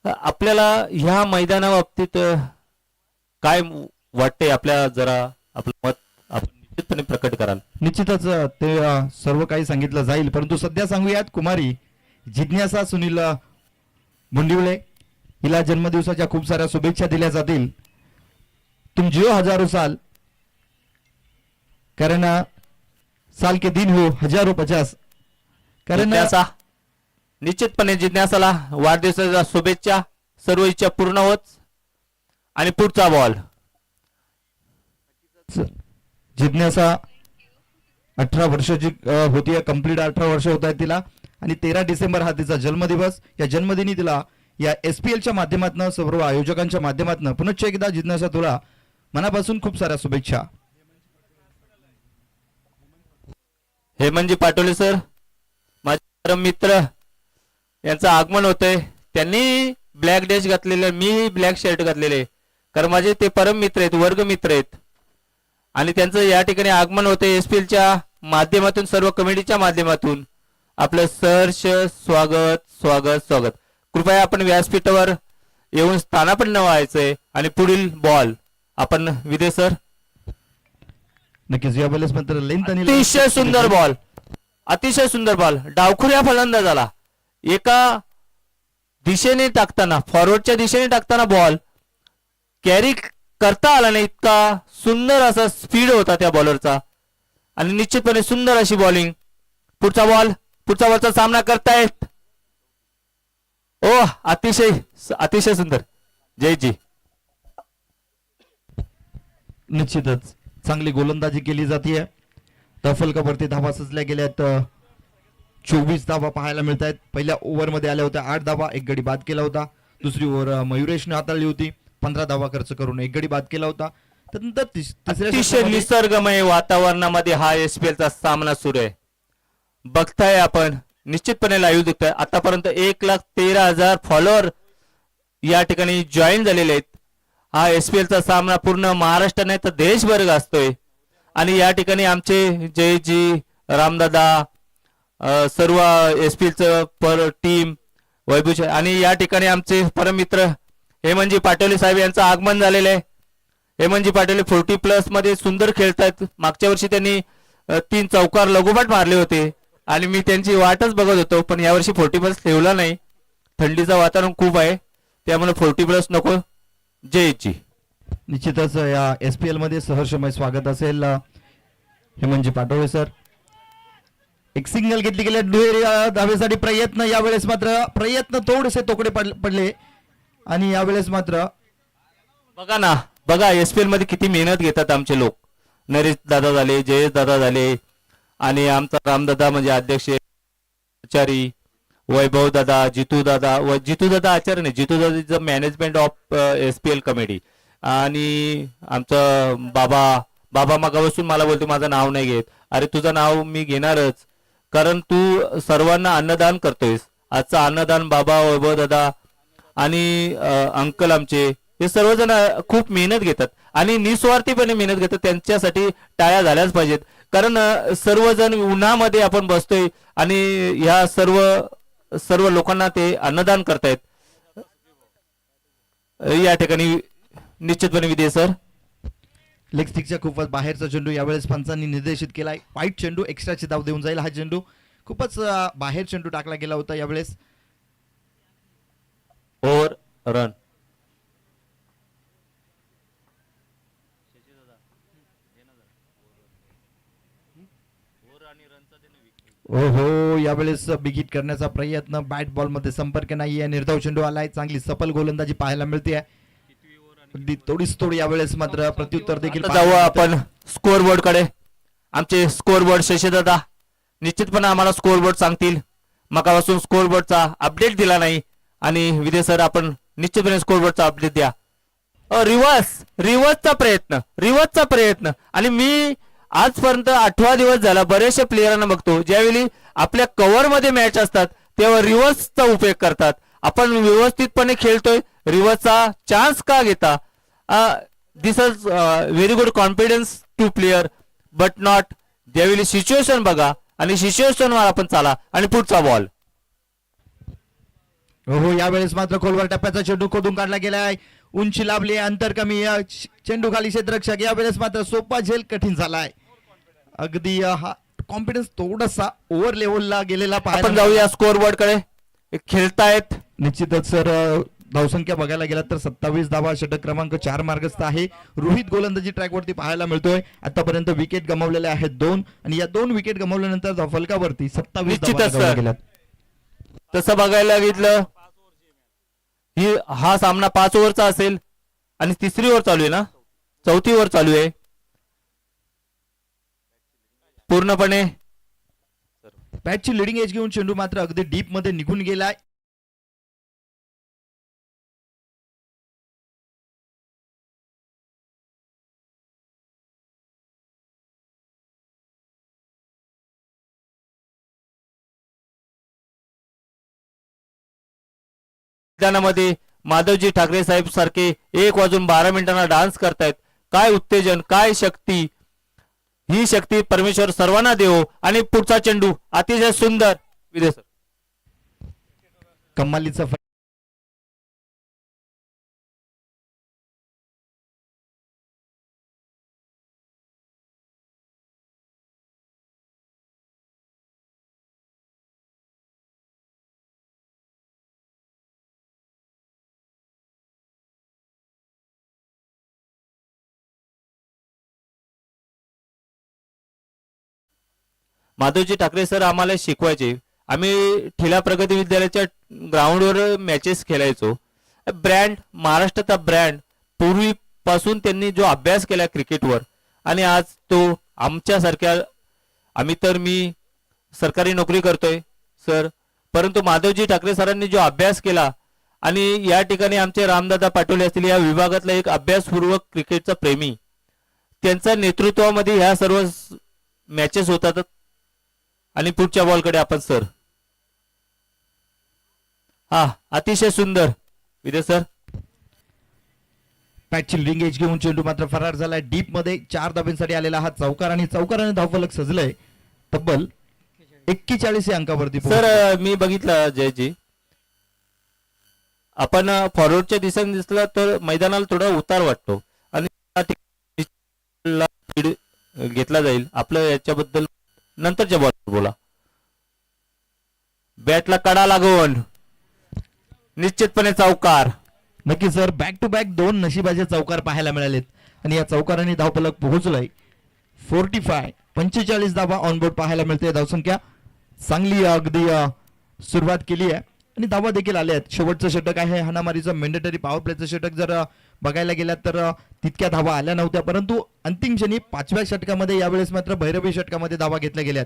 आपल्याला ह्या मैदानाबाबतीत काय वाटते, आपल्या जरा आपलं मत आपण निश्चितपणे प्रकट कराल. निश्चितच ते सर्व काही सांगितलं जाईल, परंतु सध्या सांगूयात कुमारी जिज्ञासा सुनील मुंडिवळे हिला जन्मदिवसाच्या खूप साऱ्या शुभेच्छा दिल्या जातील. तुम जियो हजारो साल, कारण साल के दिन हो हजारो 50. कारण जिज्ञासा, निश्चितपणे जिज्ञासाला वाढदिवसाच्या शुभेच्छा, सर्व इच्छा पूर्ण होत. आणि पुढचा बॉल जिज्ञासा 18 वर्षाची होती, कंप्लीट 18 वर्ष होत आहेत तिला. आणि 13 डिसेंबर हा तिचा जन्मदिवस. या जन्मदिनी तिला या एसपीएलच्या माध्यमातून, सर्व आयोजकांच्या माध्यमातून पुनश्च एकदा जिज्ञासा तुला मनापासून खूप साऱ्या शुभेच्छा. हेमंतजी पाटोले सर, माझे परम मित्र, यांचं आगमन होतंय. त्यांनी ब्लॅक ड्रेस घातलेले, मी ब्लॅक शर्ट घातलेले, कारण माझे ते परम मित्र आहेत, वर्ग मित्र आहेत. आणि त्यांचं या ठिकाणी आगमन होते एसपीएलच्या माध्यमातून, सर्व कमिटीच्या माध्यमातून. आपलं सहर्ष स्वागत स्वागत स्वागत. कृपया आपण व्यासपीठावर येऊन स्थानापन्न व्हायचंय. आणि पुढील बॉल आपण विजय सर. नक्कीच या बॉलेस मात्र लेंथ आणि अतिशय सुंदर बॉल, अतिशय सुंदर बॉल. डावखुऱ्या फलंदाजाला एका दिशेने टाकताना, फॉरवर्डच्या दिशेने टाकताना बॉल कॅरी करता आला नाही, इतका सुंदर असा स्पीड होता त्या बॉलरचा. आणि निश्चितपणे सुंदर अशी बॉलिंग. पुढचा बॉलचा सामना करतायत. ओ अतिशय अतिशय सुंदर, जयजी. निश्चितच चांगली गोलंदाजी केली जाते. तफलकावरती धावा सजल्या गेल्यात. 24 धावा पाहायला मिळत आहेत. पहिल्या ओव्हर मध्ये आल्या होत्या 8 धावा, एक गडी बाद केला होता. दुसरी ओव्हर मयुरेशने हाताळली होती, 15 धावा खर्च करून एक गडी बाद केला होता. त्यानंतर अतिशय निसर्गमय वातावरणामध्ये हा एसपीएलचा सामना सुरू आहे. बघताय आपण, निश्चितपणे लाईव्ह दिसतोय. आतापर्यंत 1,13,000 फॉलोअर या ठिकाणी जॉईन झालेले आहेत. हा एसपीएलचा सामना पूर्ण महाराष्ट्र नाही तर देशभर गाजतोय. आणि या ठिकाणी आमचे जयजी, रामदादा, सर्व एसपीएलचं पर टीम वैभव आणि या ठिकाणी आमचे परममित्र हेमंतजी पाटोले साहेब यांचं आगमन झालेलं आहे. हेमंतजी पाटोले 40+ मध्ये सुंदर खेळतात. मागच्या वर्षी त्यांनी 3 चौकार लगोपाठ मारले होते आणि मी त्यांची वाटच बघत होतो, पण यावर्षी 40+ ठेवला नाही. थंडीचं वातावरण खूप आहे त्यामुळे 40+ नको. जयची निश्चितच या SPL मध्ये सहर्षमय स्वागत असेल हेमंतजी पाटोळे सर. एक सिंगल घेतली गेले दुहेरी धावेसाठी प्रयत्न, यावेळेस मात्र प्रयत्न थोडेसे तोकडे पडले आणि यावेळेस मात्र बघा ना, बघा एसपीएल मध्ये किती मेहनत घेतात आमचे लोक. नरेश दादा झाले, जयेश दादा झाले आणि आमचा रामदादा म्हणजे अध्यक्ष आचारी, वैभव दादा, जितू दादा आचार्य नाही, जितू दादा is management of SPL committee. आणि आमचं बाबा मागापासून मला बोलतो माझं नाव नाही घेत. अरे तुझं नाव मी घेणारच, कारण तू सर्वांना अन्नदान करतोयस. आजचं अन्नदान बाबा, वैभव दादा आणि अंकल आमचे हे सर्वजण खूप मेहनत घेतात आणि निस्वार्थीपणे मेहनत घेतात. त्यांच्यासाठी टाळ्या झाल्याच पाहिजेत, कारण सर्वजण उन्हामध्ये आपण बसतोय आणि ह्या सर्व लोकांना ते अन्नदान करतायत. या ठिकाणी निश्चितपणे विजय सर. लेग स्टिकच्या खूपच बाहेरचा चेंडू यावेळेस पंचांनी निर्देशित केलाय. वाईट चेंडू, एक्स्ट्राची धाव देऊन जाईल. हा चेंडू खूपच बाहेर चेंडू टाकला गेला होता यावेळेस. Over run. ओहो, यावेळेस बिगिट करण्याचा प्रयत्न, बॅट बॉल मध्ये संपर्क नाहीये. निर्धाव चेंडू आलाय. चांगली सफल गोलंदाजी पाहायला मिळते. अगदी थोडी यावेळेस मात्र प्रत्युत्तर देखील जाऊ आपण स्कोर बोर्ड कडे. आमचे स्कोर बोर्ड शशीदादा निश्चितपणे आम्हाला स्कोर बोर्ड सांगतील. मगापासून स्कोर बोर्डचा अपडेट दिला नाही आणि विजय सर आपण निश्चितपणे स्कोर बोर्डचा अपडेट द्या. रिव्हर्सचा प्रयत्न आणि मी आजपर्यंत 8वा दिवस झाला बरेचशा प्लेयरांना बघतो, ज्यावेळी आपल्या कव्हर मध्ये मॅच असतात तेव्हा रिव्हर्सचा उपयोग करतात. आपण व्यवस्थितपणे खेळतोय, रिव्हर्सचा चान्स का घेता? This is very good confidence to player but not. ज्यावेळी सिच्युएशन बघा आणि सिच्युएशनवर आपण चाला आणि पुढचा बॉल. हो, यावेळेस मात्र खोलवर टप्प्याचा चेंडू खोदून काढला गेलाय. उंची लाभली, अंतर कमी, चेंडू खाली क्षेत्ररक्षक. यावेळेस मात्र सोपा झेल कठीण झालाय. अगदी हा कॉन्फिडन्स थोडासा ओव्हर लेवलला गेलेला आपण पाहायला. जाऊया स्कोर बोर्ड कडे. खेळतायत निश्चितच सर. धावसंख्या बघायला गेला तर 27 धावा, षटक क्रमांक 4 मार्गस्थ आहे. रोहित गोलंदाजी ट्रॅक वरती पाहायला मिळतोय. आतापर्यंत विकेट गमावलेल्या आहेत 2 आणि या 2 विकेट गमावल्यानंतर धावफलकावरती 27 धावा निश्चितच गमावल्या सर. गेल्यात. तसं बघायला गेलं हा सामना 5 ओव्हरचा असेल आणि 3री ओव्हर चालू आहे ना, 4थी ओव्हर चालू आहे पूर्णपणे. बॅटची लिडिंग एज घेऊन चेंडू मात्र अगदी डीप मध्ये निघून गेलाय. मैदानामध्ये माधवजी ठाकरे साहेब सारखे 1:12 डान्स करतायत. काय उत्तेजन, काय शक्ती. ही शक्ती परमेश्वर सर्वांना देवो. आणि पुढचा चेंडू अतिशय सुंदर विजय सर. कमालीचा माधवजी ठाकरे सर आम्हाला शिकवायचे. आम्ही ठिला प्रगती विद्यालयाच्या ग्राउंडवर मॅचेस खेळायचो. ब्रँड, महाराष्ट्राचा ब्रँड, पूर्वीपासून त्यांनी जो अभ्यास केला क्रिकेटवर आणि आज तो आमच्यासारख्या, मी सरकारी नोकरी करतोय सर, परंतु माधवजी ठाकरे सरांनी जो अभ्यास केला आणि या ठिकाणी आमचे रामदादा पाटोले असतील या विभागातला एक अभ्यासपूर्वक क्रिकेटचा प्रेमी, त्यांच्या नेतृत्वामध्ये ह्या सर्व मॅचेस होतात. आणि पुढच्या बॉलकडे आपण सर. हा अतिशय सुंदर विजय सर. पॅटची लिडिंग एज घेऊन चेंडू मात्र फरार झालाय. डीप मध्ये 4 धाब्यांसाठी आलेला हा चौकार आणि चौकाराने धावफलक सजलंय. तब्बल 41 या अंकावरती सर पोहोचले. मी बघितलं जयजी, आपण फॉरवर्डच्या दिशेने दिसलं तर मैदानाला थोडा उतार वाटतो आणि त्या ठिकाणी lead घेतला जाईल. आपलं याच्याबद्दल नंतरच्या बॉल बोला. बॅटला कडा लागून निश्चितपणे चौकार. नक्की सर, बॅक टू बॅक 2 नशिबाचे चौकार पाहायला मिळालेत आणि या चौकाराने धावफलक पोहोचलाय 45 धावा ऑनबोर्ड पाहायला मिळते. धावसंख्या चांगली अगदी सुरुवात केली आहे आणि धावा देखील आल्या आहेत. शेवटचं षटक आहे हाणामारीचं मेंडेटरी पॉवर प्लेचं षटक. जर बघायला गेलात तर तितक्या धावा आल्या नव्हत्या, परंतु अंतिम क्षणी 5व्या षटकामध्ये यावेळेस मात्र भैरवी षटकामध्ये धावा घेतल्या गेल्यात.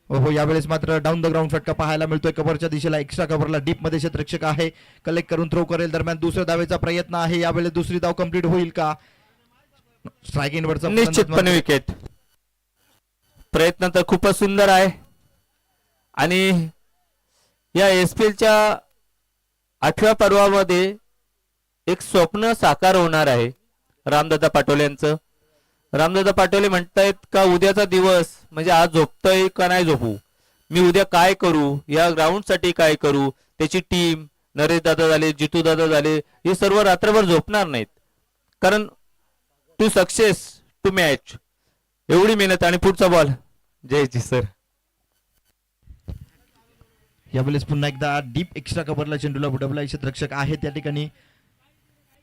हो, यावेळेस मात्र डाऊन द ग्राउंड फटका पाहायला मिळतोय. कव्हरच्या दिशेला एक्स्ट्रा कव्हरला डीप मध्ये क्षेत्ररक्षक आहे, कलेक्ट करून थ्रो करेल. दरम्यान दुसऱ्या धावेचा प्रयत्न आहे, यावेळेस दुसरी धाव कंप्लीट होईल का? स्ट्राईक एंडवरचा निश्चितपणे विकेट. प्रयत्न तर खूपच सुंदर आहे आणि या एसपीएलच्या 8व्या पर्वामध्ये एक स्वप्न साकार होणार आहे रामदादा पाटोले यांचं. रामदादा पाटोले म्हणतायत का उद्याचा दिवस म्हणजे आज झोपतोय का नाही झोपू, मी उद्या काय करू, या ग्राउंड साठी काय करू. त्याची टीम नरेश दादा झाले, जितू दादा झाले, हे सर्व रात्रभर झोपणार नाहीत. कारण टू सक्सेस टू मॅच एवढी मेहनत. आणि पुढचा बॉल जयजी सर. यावेळेस पुन्हा एकदा डीप एक्स्ट्रा कव्हरला चेंडूला बुडवला क्षेत्ररक्षक आहे त्या ठिकाणी.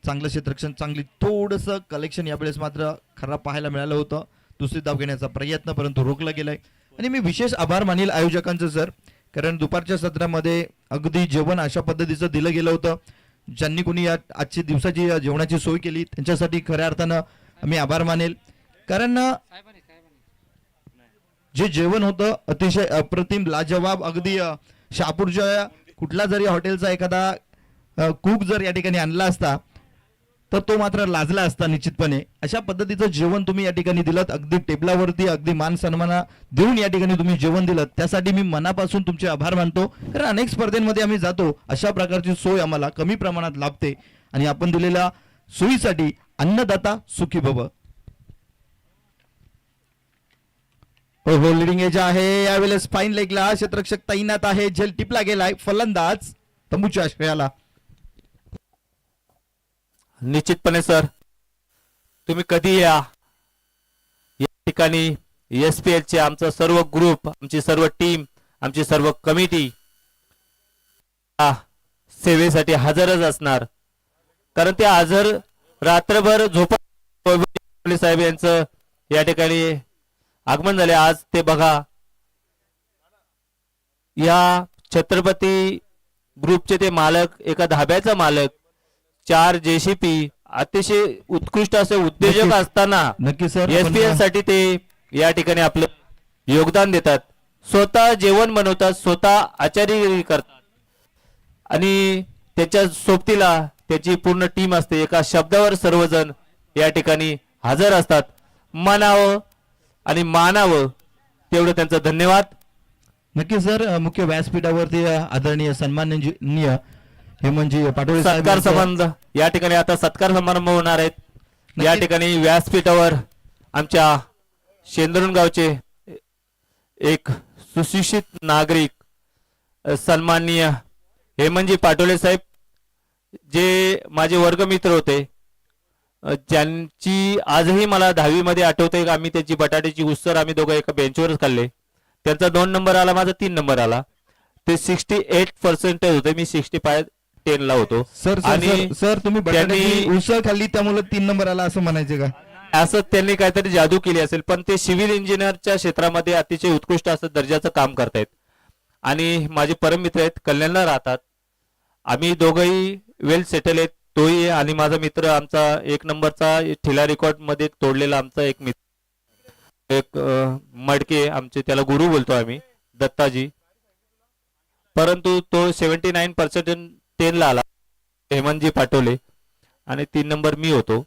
चांगलं क्षेत्ररक्षण, चांगली थोडस कलेक्शन यावेळेस मात्र खराब पाहायला मिळालं होतं. दुसरी धाव घेण्याचा प्रयत्न परंतु रोखला गेलाय. आणि मी विशेष आभार मानेल आयोजकांचं सर, कारण दुपारच्या सत्रामध्ये अगदी जेवण अशा पद्धतीचं दिलं गेलं होतं. ज्यांनी कोणी या आजची दिवसाची जेवणाची सोय केली त्यांच्यासाठी खऱ्या अर्थानं मी आभार मानेल. कारण जे जेवण होतं अतिशय अप्रतिम, लाजवाब. अगदी शहापूरच्या कुठला जरी हॉटेलचा एखादा कुक जर या ठिकाणी आणला असता तर तो मात्र लाजला असता निश्चितपणे. अशा पद्धतीचं जेवण तुम्ही या ठिकाणी दिलं, अगदी टेबलावरती अगदी मान सन्माना देऊन या ठिकाणी तुम्ही जेवण दिलं, त्यासाठी मी मनापासून तुमचे आभार मानतो. कारण अनेक स्पर्धेमध्ये आम्ही जातो, अशा प्रकारची सोय आम्हाला कमी प्रमाणात लाभते आणि आपण दिलेल्या सोयीसाठी अन्नदाता सुखी भव. हो, लिडिंग एज आहे. यावेळेस फाईन लेगला क्षेत्ररक्षक तैनात आहे. झेल टिपला गेलाय. फलंदाज तंबूच्या आश्रयाला. निश्चितपणे सर, तुम्ही कधी या ठिकाणी एसपीएल चे आमचा सर्व ग्रुप, आमची सर्व टीम, आमची सर्व कमिटी सेवेसाठी हजरच असणार. कारण ते हजर रात्रभर झोपत साहेब यांचं या ठिकाणी आगमन झाले. आज ते बघा, या छत्रपती ग्रुपचे ते मालक, एका धाब्याचा मालक, 4 जेसीपी, अतिशय उत्कृष्ट असे उद्योजक असताना नक्की सर, एसपीएल साठी ते या ठिकाणी आपलं योगदान देतात. स्वतः जेवण बनवतात, स्वतः आचार्यगिरी करतात आणि त्याच्या सोबतीला त्याची पूर्ण टीम असते. एका शब्दावर सर्वजण या ठिकाणी हजर असतात. म्हणावं आणि मानावं तेवढं त्यांचं धन्यवाद. नक्की सर, मुख्य व्यासपीठावरती आदरणीय सन्माननीय हेमंतजी पाटोळे सत्कार संबंध या ठिकाणी आता सत्कार समारंभ होणार आहेत. या ठिकाणी व्यासपीठावर आमच्या शेंदरून गावचे एक सुशिक्षित नागरिक सन्माननीय हेमंतजी पाटोळे साहेब, जे माझे वर्गमित्र होते, ज्यांची आजही मला 10वी मध्ये आठवते. आम्ही त्याची बटाट्याची उसळ आम्ही दोघं एका बेंचवरच खाल्ले. त्यांचा 2 नंबर आला, माझा 3 नंबर आला. ते 68% होते, मी 65-10 ला होतो. आणि सर तुम्ही बटाट्याची उसळ खाल्ली त्यामुळे 3 नंबर आला असं म्हणायचे का? असं त्यांनी काहीतरी जादू केली असेल. पण ते सिव्हिल इंजिनिअरच्या क्षेत्रामध्ये अतिशय उत्कृष्ट असं दर्जाचं काम करतायत आणि माझे परम मित्र आहेत, कल्याणला राहतात. आम्ही दोघंही वेल सेटल आहेत. तोही आणि माझा मित्र, आमचा 1 नंबरचा ठिला रेकॉर्ड मध्ये तोडलेला आमचा एक मित्र, एक मडके, आमचे त्याला गुरु बोलतो आम्ही, दत्ताजी. परंतु तो 79% ला आला, हेमंतजी पाटोले, आणि 3 नंबर मी होतो.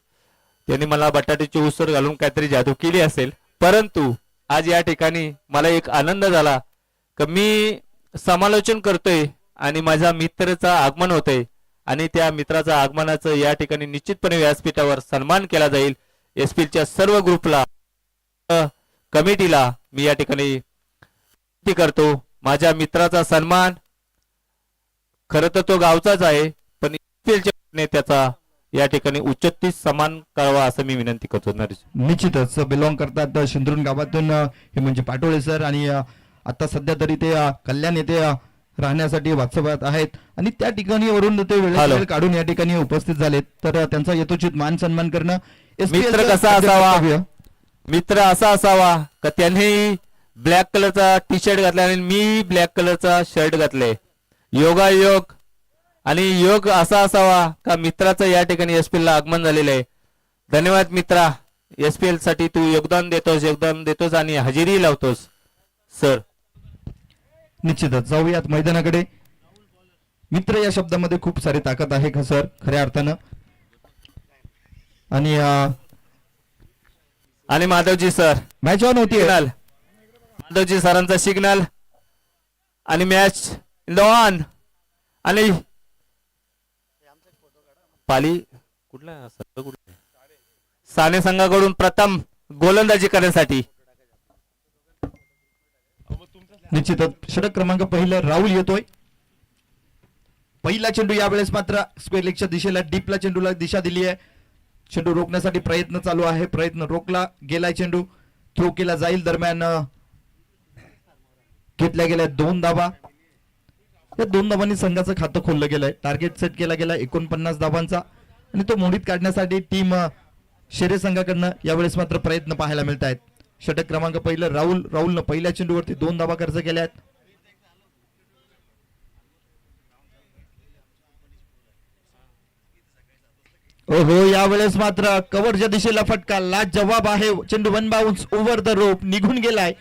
त्यांनी मला बटाट्याची उसळ घालून काहीतरी जादू केली असेल. परंतु आज या ठिकाणी मला एक आनंद झाला की मी समालोचन करतोय आणि माझ्या मित्राचं आगमन होतंय आणि त्या मित्राचं आगमनाचं या ठिकाणी निश्चितपणे व्यासपीठावर सन्मान केला जाईल. एसपीच्या सर्व ग्रुपला, कमिटीला मी या ठिकाणी विनंती करतो, माझ्या मित्राचा सन्मान, खरं तर तो गावचाच आहे, पण SPL च्या त्याचा या ठिकाणी उच्चत्ती सन्मान करावा असं मी विनंती करतो. नरेश. निश्चितच बिलॉंग करतात शिंद्रून गावातून हे म्हणजे पाटोळे सर आणि आता सध्या तरी ते कल्याण येथे राहण्यासाठी वास्तव्यात आहेत आणि त्या ठिकाणी वरून ते हॅलो. वेळ काढून या ठिकाणी उपस्थित झालेत, तर त्यांचा यथोचित मान सन्मान करणं SPL मित्र चं कसा आद्य असावा? कर्तव्य. मित्र असा असावा का त्यांनी ब्लॅक कलरचा टी शर्ट घातला आणि मी ब्लॅक कलरचा शर्ट घातले. योगायोग आणि योग असा असावा का मित्राचं या ठिकाणी SPL ला आगमन झालेलं आहे. धन्यवाद मित्रा, SPL साठी तू योगदान देतोस आणि हजेरी लावतोस सर. निश्चितच जाऊयात मैदानाकडे. मित्र या शब्दामध्ये खूप सारी ताकद आहे का सर, खऱ्या अर्थानं. आणि आणि माधवजी सर मॅच ऑन होती. सिग्नल, माधवजी सरांचा सिग्नल आणि मॅच ऑन. आणि पाली कुठला साने संघाकडून प्रथम गोलंदाजी करण्यासाठी निश्चितच षटक क्रमांक पहिला राहुल येतोय. पहिला चेंडू यावेळेस मात्र स्क्वेअर लेगच्या दिशेला डीपला चेंडूला दिशा दिली आहे. चेंडू रोखण्यासाठी प्रयत्न चालू आहे, प्रयत्न रोखला गेलाय, चेंडू थ्रो केला जाईल. दरम्यान घेतल्या गेल्या 2 धावा. या 2 धावांनी संघाचं खातं खोललं गेलंय. टार्गेट सेट केला गेला 49 धावांचा आणि तो मोडीत काढण्यासाठी टीम शेरे संघाकडनं यावेळेस मात्र प्रयत्न पाहायला मिळत आहेत. षटक क्रमांक पहिलं राहुलनं पहिल्या चेंडूवरती 2 धावा खर्च केल्या आहेत. ओहो, यावेळेस मात्र कव्हरच्या दिशेला फटका, लाज जवाब आहे. चेंडू 1 बाउन्स ओव्हर द रोप निघून गेलाय.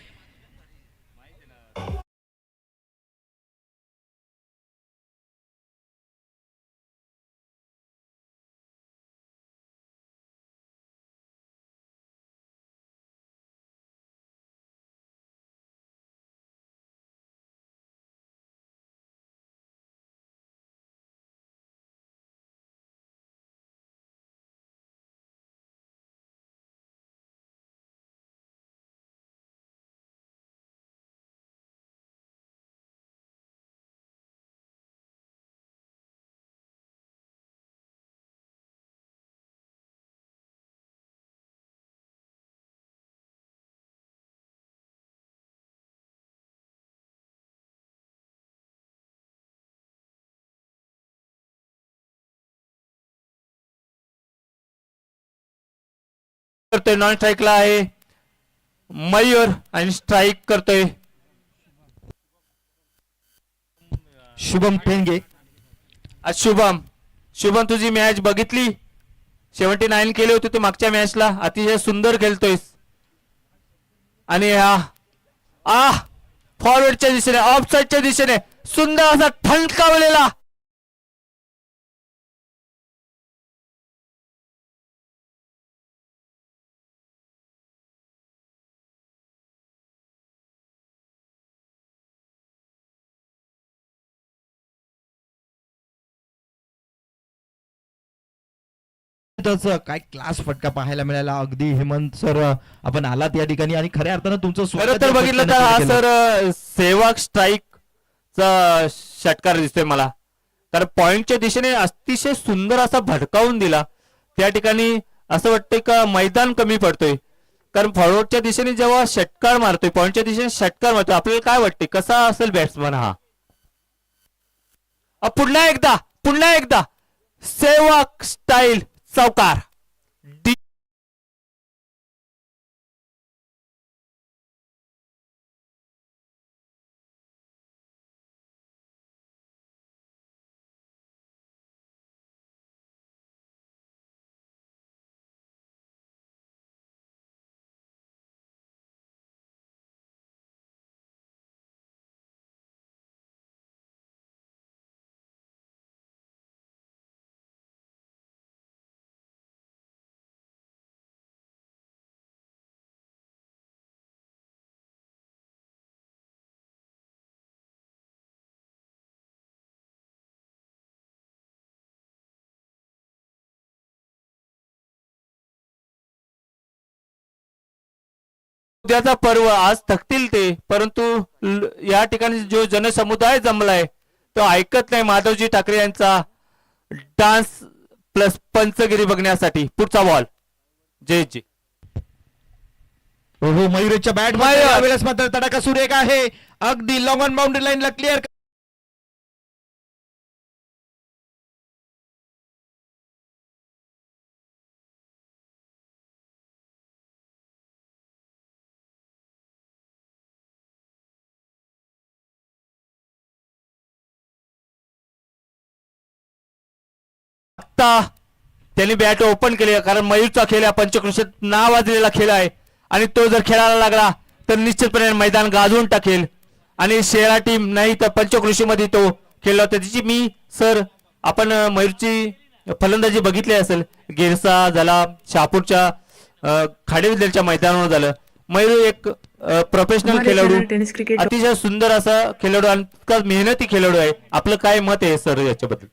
करतोय, नॉन स्ट्राईकला आहे मयूर आणि स्ट्राईक करतोय शुभम पेंगे. शुभम. शुभम तुझी मॅच बघितली, 79 केले होते तू मागच्या मॅचला, अतिशय सुंदर खेळतोयस. आणि फॉरवर्डच्या दिशेने, ऑफ साईडच्या दिशेने सुंदर असा ठणकावलेला काय क्लास फटका पाहायला मिळाला. अगदी हेमंत सर आपण आलात या ठिकाणी आणि खऱ्या अर्थानं तुमचं खरं स्वागत तर या बघितलं तर फटक्याने हा केलं. सर सेवक स्ट्राईक चा षटकार दिसतोय मला. तर पॉइंटच्या दिशेने अतिशय सुंदर असा भडकावून दिला. त्या ठिकाणी असं वाटतंय का मैदान कमी पडतोय, कारण फॉरवर्डच्या दिशेने जेव्हा षटकार मारतोय, पॉइंटच्या दिशेने षटकार मारतोय, आपल्याला काय वाटतंय कसा असेल बॅट्समन हा. पुन्हा एकदा सेवक स्टाईल चौकार. उद्याचा पर्व आज थकतील ते, परंतु या ठिकाणी जो जनसमुदाय जमलाय तो ऐकत नाही माधवजी ठाकरे यांचा डान्स प्लस पंचगिरी बघण्यासाठी. पुढचा बॉल जय जी. हो मयुरेच्या बॅट मयूर. वेळेस मात्र तडाखा सुरेख आहे, अगदी लॉंग ऑन बाउंड्री लाईनला क्लिअर. आता त्यांनी बॅट ओपन केली, कारण मयूरचा खेळ हा पंचकृषीत नावाजलेला खेळ आहे आणि तो जर खेळायला लागला तर निश्चितपणे मैदान गाजवून टाकेल. आणि शेरा टीम नाही तर पंचकृषीमध्ये तो खेळला होता. त्याची मी सर आपण मयूरची फलंदाजी बघितली असेल, गिरसा झाला, शहापूरच्या खाडेविद्यालच्या मैदानावर झालं. मयूर एक प्रोफेशनल खेळाडू, टेनिस क्रिकेट अतिशय सुंदर असा खेळाडू आणि इतका मेहनती खेळाडू आहे. आपलं काय मत आहे सर याच्याबद्दल?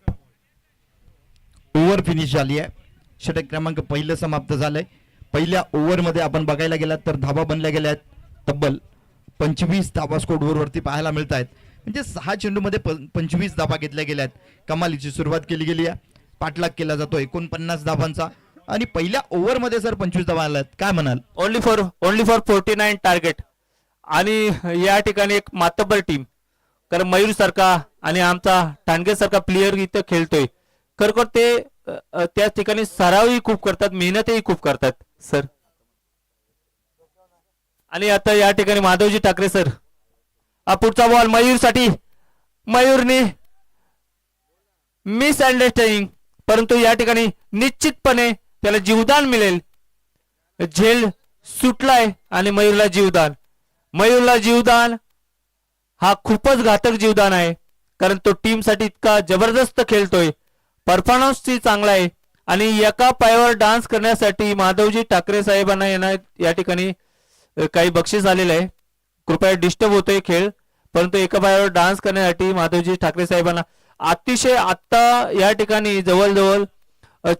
ओव्हर फिनिश झाली आहे, षटक क्रमांक पहिलं समाप्त झालंय. पहिल्या ओव्हरमध्ये आपण बघायला गेलात तर धाबा बनल्या गेल्या आहेत तब्बल 25 धाबा स्कोरबोर्ड वरती पाहायला मिळत आहेत. म्हणजे 6 चेंडूमध्ये 25 धाबा घेतल्या गेल्या आहेत. कमालीची सुरुवात केली गेली आहे, पाठलाग केला जातो 49 धाबांचा आणि पहिल्या ओव्हरमध्ये सर 25 धाबा आल्यात. काय म्हणाल? Only for 49 target. आणि या ठिकाणी एक मातब्बर टीम, कारण मयूर सारखा आणि आमचा ठाणगे सारखा प्लेयर इथं खेळतोय. खरोखर ते त्या ठिकाणी सरावही खूप करतात, मेहनतही खूप करतात सर. आणि आता या ठिकाणी माधवजी ठाकरे सर, हा पुढचा बॉल मयूर साठी. मयूरने मिस अंडरस्टँडिंग, परंतु या ठिकाणी निश्चितपणे त्याला जीवदान मिळेल. झेल सुटलाय आणि मयूरला जीवदान. मयूरला जीवदान हा खूपच घातक जीवदान आहे, कारण तो टीम साठी इतका जबरदस्त खेळतोय, परफॉर्मन्स चांगला आहे. आणि एका पायावर डान्स करण्यासाठी माधवजी ठाकरे साहेबांना या ठिकाणी काही बक्षीस आलेलं आहे. कृपया डिस्टर्ब होतोय खेळ, परंतु एका पायावर डान्स करण्यासाठी माधवजी ठाकरे साहेबांना अतिशय आता या ठिकाणी जवळजवळ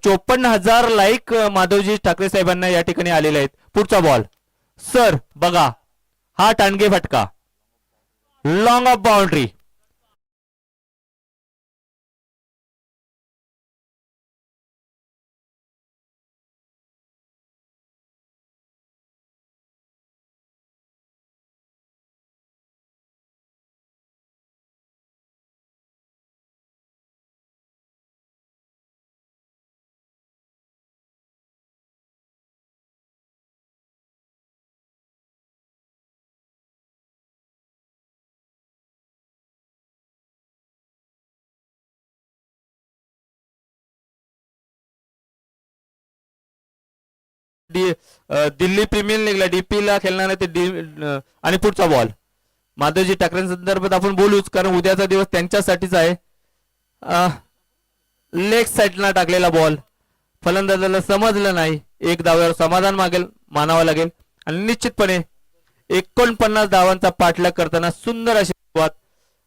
54,000 लाईक माधवजी ठाकरे साहेबांना या ठिकाणी आलेले आहेत. पुढचा बॉल सर बघा, हा टाणगे फटका, long off boundary. Delhi premier लीगला डीपी ला खेळणार ते. आणि पुढचा बॉल माधवजी ठाकरे संदर्भात आपण बोलूच, कारण उद्याचा दिवस त्यांच्यासाठीच आहे. लेग साईडला टाकलेला बॉल फलंदाजाला समजलं नाही, एक धाव्यावर समाधान मानावं लागेल. आणि निश्चितपणे 49 धावांचा पाठलाग करताना सुंदर अशी सुरुवात.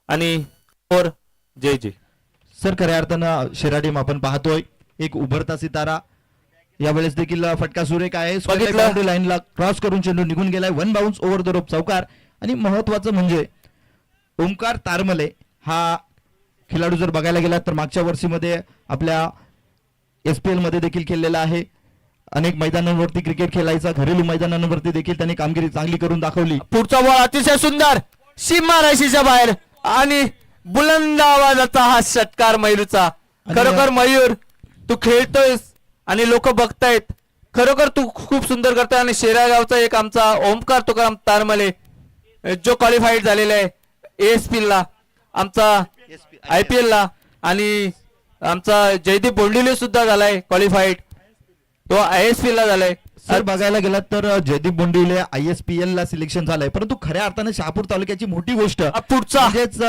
आणि फोर जय जय. सर खऱ्या अर्थानं शेरा टीम आपण पाहतोय एक उभरता सितारा. यावेळेस देखील फटका सुरेख आहे, बघितलं? लाईनला क्रॉस करून चेंडू निघून गेलाय. 1 बाउन्स ओव्हर द रोप चौकार. आणि महत्वाचं म्हणजे ओमकार तारमले हा खेळाडू जर बघायला गेला तर मागच्या वर्षीमध्ये आपल्या SPL मध्ये देखील खेळलेला आहे. अनेक मैदानांवरती क्रिकेट खेळायचा, घरेलू मैदानांवरती देखील त्यांनी कामगिरी चांगली करून दाखवली. पुढचा बॉल अतिशय सुंदर, सीमा राशीच्या बाहेर आणि बुलंद आवाजाचा हा षटकार मयूरचा. खरोखर मयूर तू खेळतोयस आणि लोक बघतायत, खरोखर तू खूप सुंदर करतोय. आणि शेरागावचा एक आमचा ओमकार तुकाराम तारमले जो क्वालिफाईड झालेला आहे ASP ला, आमचा IPL ला, आणि आमचा जयदीप बोंडिले सुद्धा झालाय क्वालिफाईड, तो ISP ला झालाय. सर बघायला गेलात तर जयदीप बोंडिवले ISPL ला सिलेक्शन झालंय, परंतु खऱ्या अर्थाने शहापूर तालुक्याची मोठी गोष्ट पुढचा म्हणजेच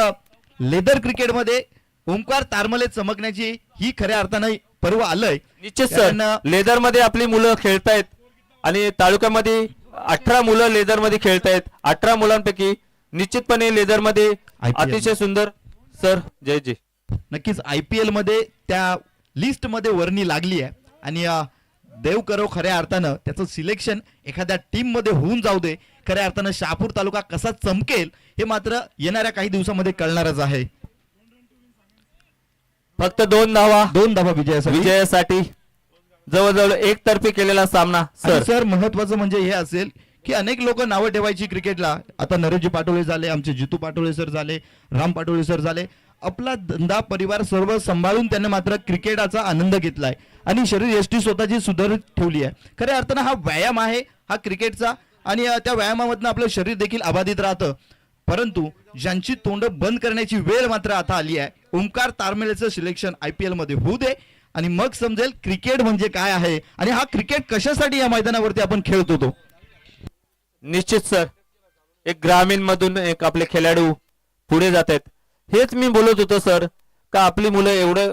लेदर क्रिकेटमध्ये ओमकार तारमले चमकण्याची ही खऱ्या अर्थाने पर्व आलंय. निश्चित सर, लेदर मध्ये आपली मुलं खेळतायत आणि तालुक्यामध्ये 18 मुलं लेदर मध्ये खेळतायत. 18 मुलांपैकी निश्चितपणे लेदर मध्ये अतिशय सुंदर. सर जय जय. नक्कीच IPL मध्ये त्या लिस्ट मध्ये वर्णी लागली आहे आणि देव करो खऱ्या अर्थानं त्याचं सिलेक्शन एखाद्या टीम मध्ये होऊन जाऊ दे, खऱ्या अर्थानं शहापूर तालुका कसा चमकेल हे मात्र येणाऱ्या काही दिवसामध्ये कळणारच आहे. फक्त 2 धावा 2 धावा विजयासाठी. विजयासाठी जवळजवळ एकतर्फी केलेला सामना आणि सर. सर महत्वाचं म्हणजे हे असेल की अनेक लोक नावं ठेवायची क्रिकेटला. आता नरेशजी पाटोळे झाले, आमचे जितू पाटोळे सर झाले, राम पाटोळे सर झाले. आपला धंदा परिवार सर्व सांभाळून त्यांनी मात्र क्रिकेटाचा आनंद घेतलाय आणि शरीर यष्टी स्वतःची सुधारित ठेवली आहे. खऱ्या अर्थानं हा व्यायाम आहे हा क्रिकेटचा आणि त्या व्यायामामधनं आपलं शरीर देखील अबाधित राहतं. परंतु ज्यांची तोंड बंद करण्याची वेळ मात्र आता आली आहे. ओंकार तारमेळेचं सिलेक्शन IPL मध्ये होऊ दे आणि मग समजेल क्रिकेट म्हणजे काय आहे आणि हा क्रिकेट कशासाठी या मैदानावरती आपण खेळतो तो. निश्चित सर. एक ग्रामीण मधून एक आपले खेळाडू पुढे जात आहेत. हेच मी बोलत होतो सर का आपली मुलं एवढं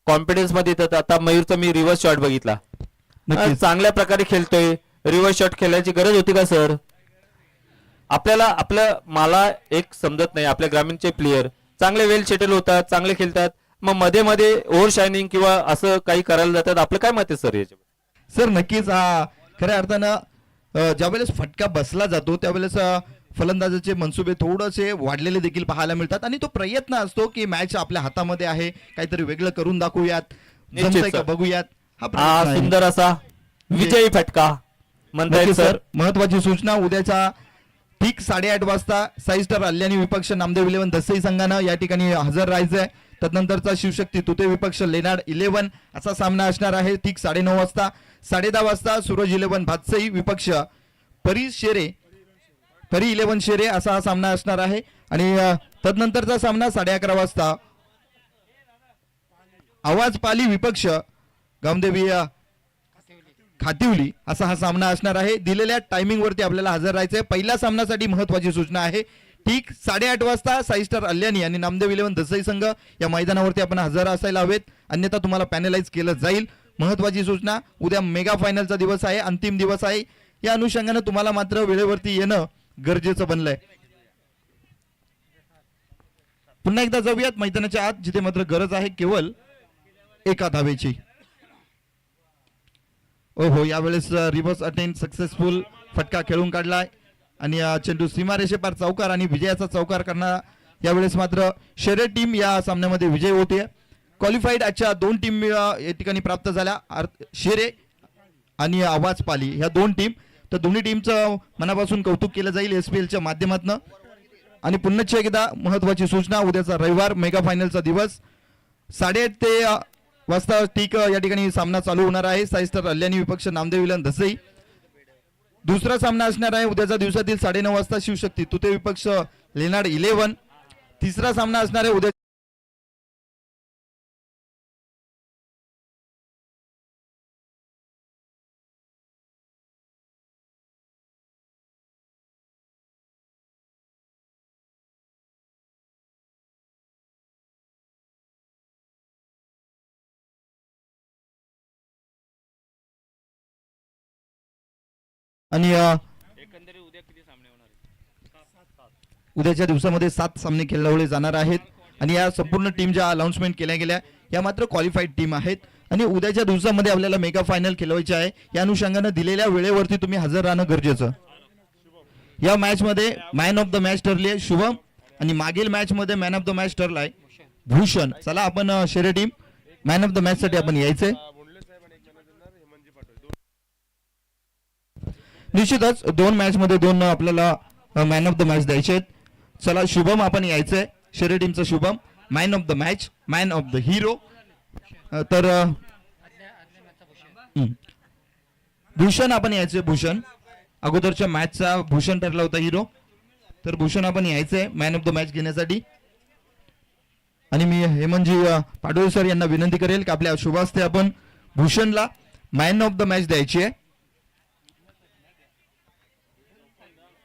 कॉन्फिडन्स मध्ये येतात. आता मयूरचा मी रिव्हर्स शॉट बघितला, नक्कीच. चांगल्या प्रकारे खेळतोय. रिव्हर्स शॉट खेळायची गरज होती का सर? मला एक समजत नाही, आपल्या ग्रामीणचे प्लेयर चांगले वेल सेटल होतात, चांगले खेळतात, मग मध्ये मध्ये ओव्हर शायनिंग किंवा असं काही करायला जातात. आपलं काय मत आहे सर याच्यावर? सर नक्कीच खऱ्या अर्थानं ज्यावेळेस फटका बसला जातो त्यावेळेस फलंदाजाचे मनसुबे थोडेसे वाढलेले देखील पाहायला मिळतात आणि तो प्रयत्न असतो की मॅच आपल्या हातामध्ये आहे, काहीतरी वेगळं करून दाखवूयात, निश्चित जमतंय का सर. बघूयात. हा हा प्रयत्न आहे. सुंदर असा विजयी फटका म्हणता येईल नक्की सर. सर. महत्वाची सूचना उद्याच्या ठीक 8:30 वाजता साई स्टार अल्यानी विपक्ष नामदेव 11 दसई संघानं या ठिकाणी हजर राहायचंय. तदनंतरचा शिवशक्ती तुते विपक्ष लेनाड 11 असा सामना असणार आहे ठीक 9:30 वाजता. 10:30 वाजता सूरज 11 भातसई विपक्ष परी 11 शेरे असा हा सामना असणार आहे आणि तदनंतरचा सामना 11:30 वाजता आवाज पाली विपक्ष गामदेवी खातिवली असा हा सामना असणार आहे. दिलेल्या टायमिंग वरती आपल्याला हजर राहायचंय. पहिल्या सामन्यासाठी महत्वाची सूचना आहे ठीक 8:30 वाजता साई स्टार अल्यानी आणि नामदेव 11 दसई संघ या मैदानावरती आपण हजर असायला हवेत, अन्यथा तुम्हाला पॅनलाइज केलं जाईल. महत्वाची सूचना, उद्या मेगा फायनलचा दिवस आहे, अंतिम दिवस आहे. या अनुषंगाने तुम्हाला मात्र वेळेवरती येणं गरजेचं बनलंय. पुन्हा एकदा जाऊयात मैदानाच्या आत जिथे मात्र गरज आहे केवळ एका धावेची. हो यावेळेस रिव्हर्स अटेम्प्ट सक्सेसफुल फटका खेळून काढलाय आणि चेंडू सीमारेषेपार चौकार आणि विजयाचा चौकार करणार. यावेळेस मात्र शेरे टीम या सामन्यामध्ये विजय होते. क्वालिफाईड आजच्या 2 टीम या ठिकाणी प्राप्त झाल्या, शेरे आणि आवाज पाली ह्या 2 टीम. तर दोन्ही टीमचं मनापासून कौतुक केलं जाईल SPLच्या माध्यमातून. आणि पुन्हा एकदा महत्वाची सूचना, उद्याचा रविवार मेगा फायनलचा दिवस 8:30 ते वाजता ठीक या ठिकाणी सामना चालू होणार आहे. साई स्टार अल्यानी विपक्ष नामदेव 11 दसई. दुसरा सामना असणार आहे उद्याच्या दिवसातील 9:30 वाजता शिवशक्ती तुते विपक्ष लेनाड 11. तिसरा सामना असणार आहे उद्या आणि उद्याच्या दिवसामध्ये 7 सामने खेळवले जाणार आहेत आणि या संपूर्ण टीम ज्या अनाउन्समेंट केल्या गेल्या या मात्र क्वालिफाईड टीम आहेत आणि उद्याच्या दिवसामध्ये आपल्याला मेगा फायनल खेळवायचे आहे. या अनुषंगाने दिलेल्या वेळेवरती तुम्ही हजर राहणं गरजेचं. या मॅच मध्ये मॅन ऑफ द मॅच ठरली आहे शुभम आणि मागील मॅच मध्ये मॅन ऑफ द मॅच ठरलाय भूषण. चला आपण शेरे team man of the match साठी आपण यायचंय. निश्चितच 2 मॅच मध्ये 2 आपल्याला मॅन ऑफ द मॅच द्यायचे आहेत. चला शुभम आपण यायचंय. शेरे टीमचा Shubham man of the match, man of the hero. तर भूषण आपण यायचंय. भूषण अगोदरच्या मॅचचा भूषण ठरला होता हिरो, तर भूषण आपण यायचंय मॅन ऑफ द मॅच घेण्यासाठी. आणि मी हेमंतजी पाटोळे सर यांना विनंती करेल की आपल्या शुभ हस्ते आपण भूषणला मॅन ऑफ द मॅच द्यायची आहे.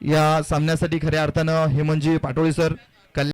या सामन्यासाठी खऱ्या अर्थानं हेमंतजी पाटोळे सर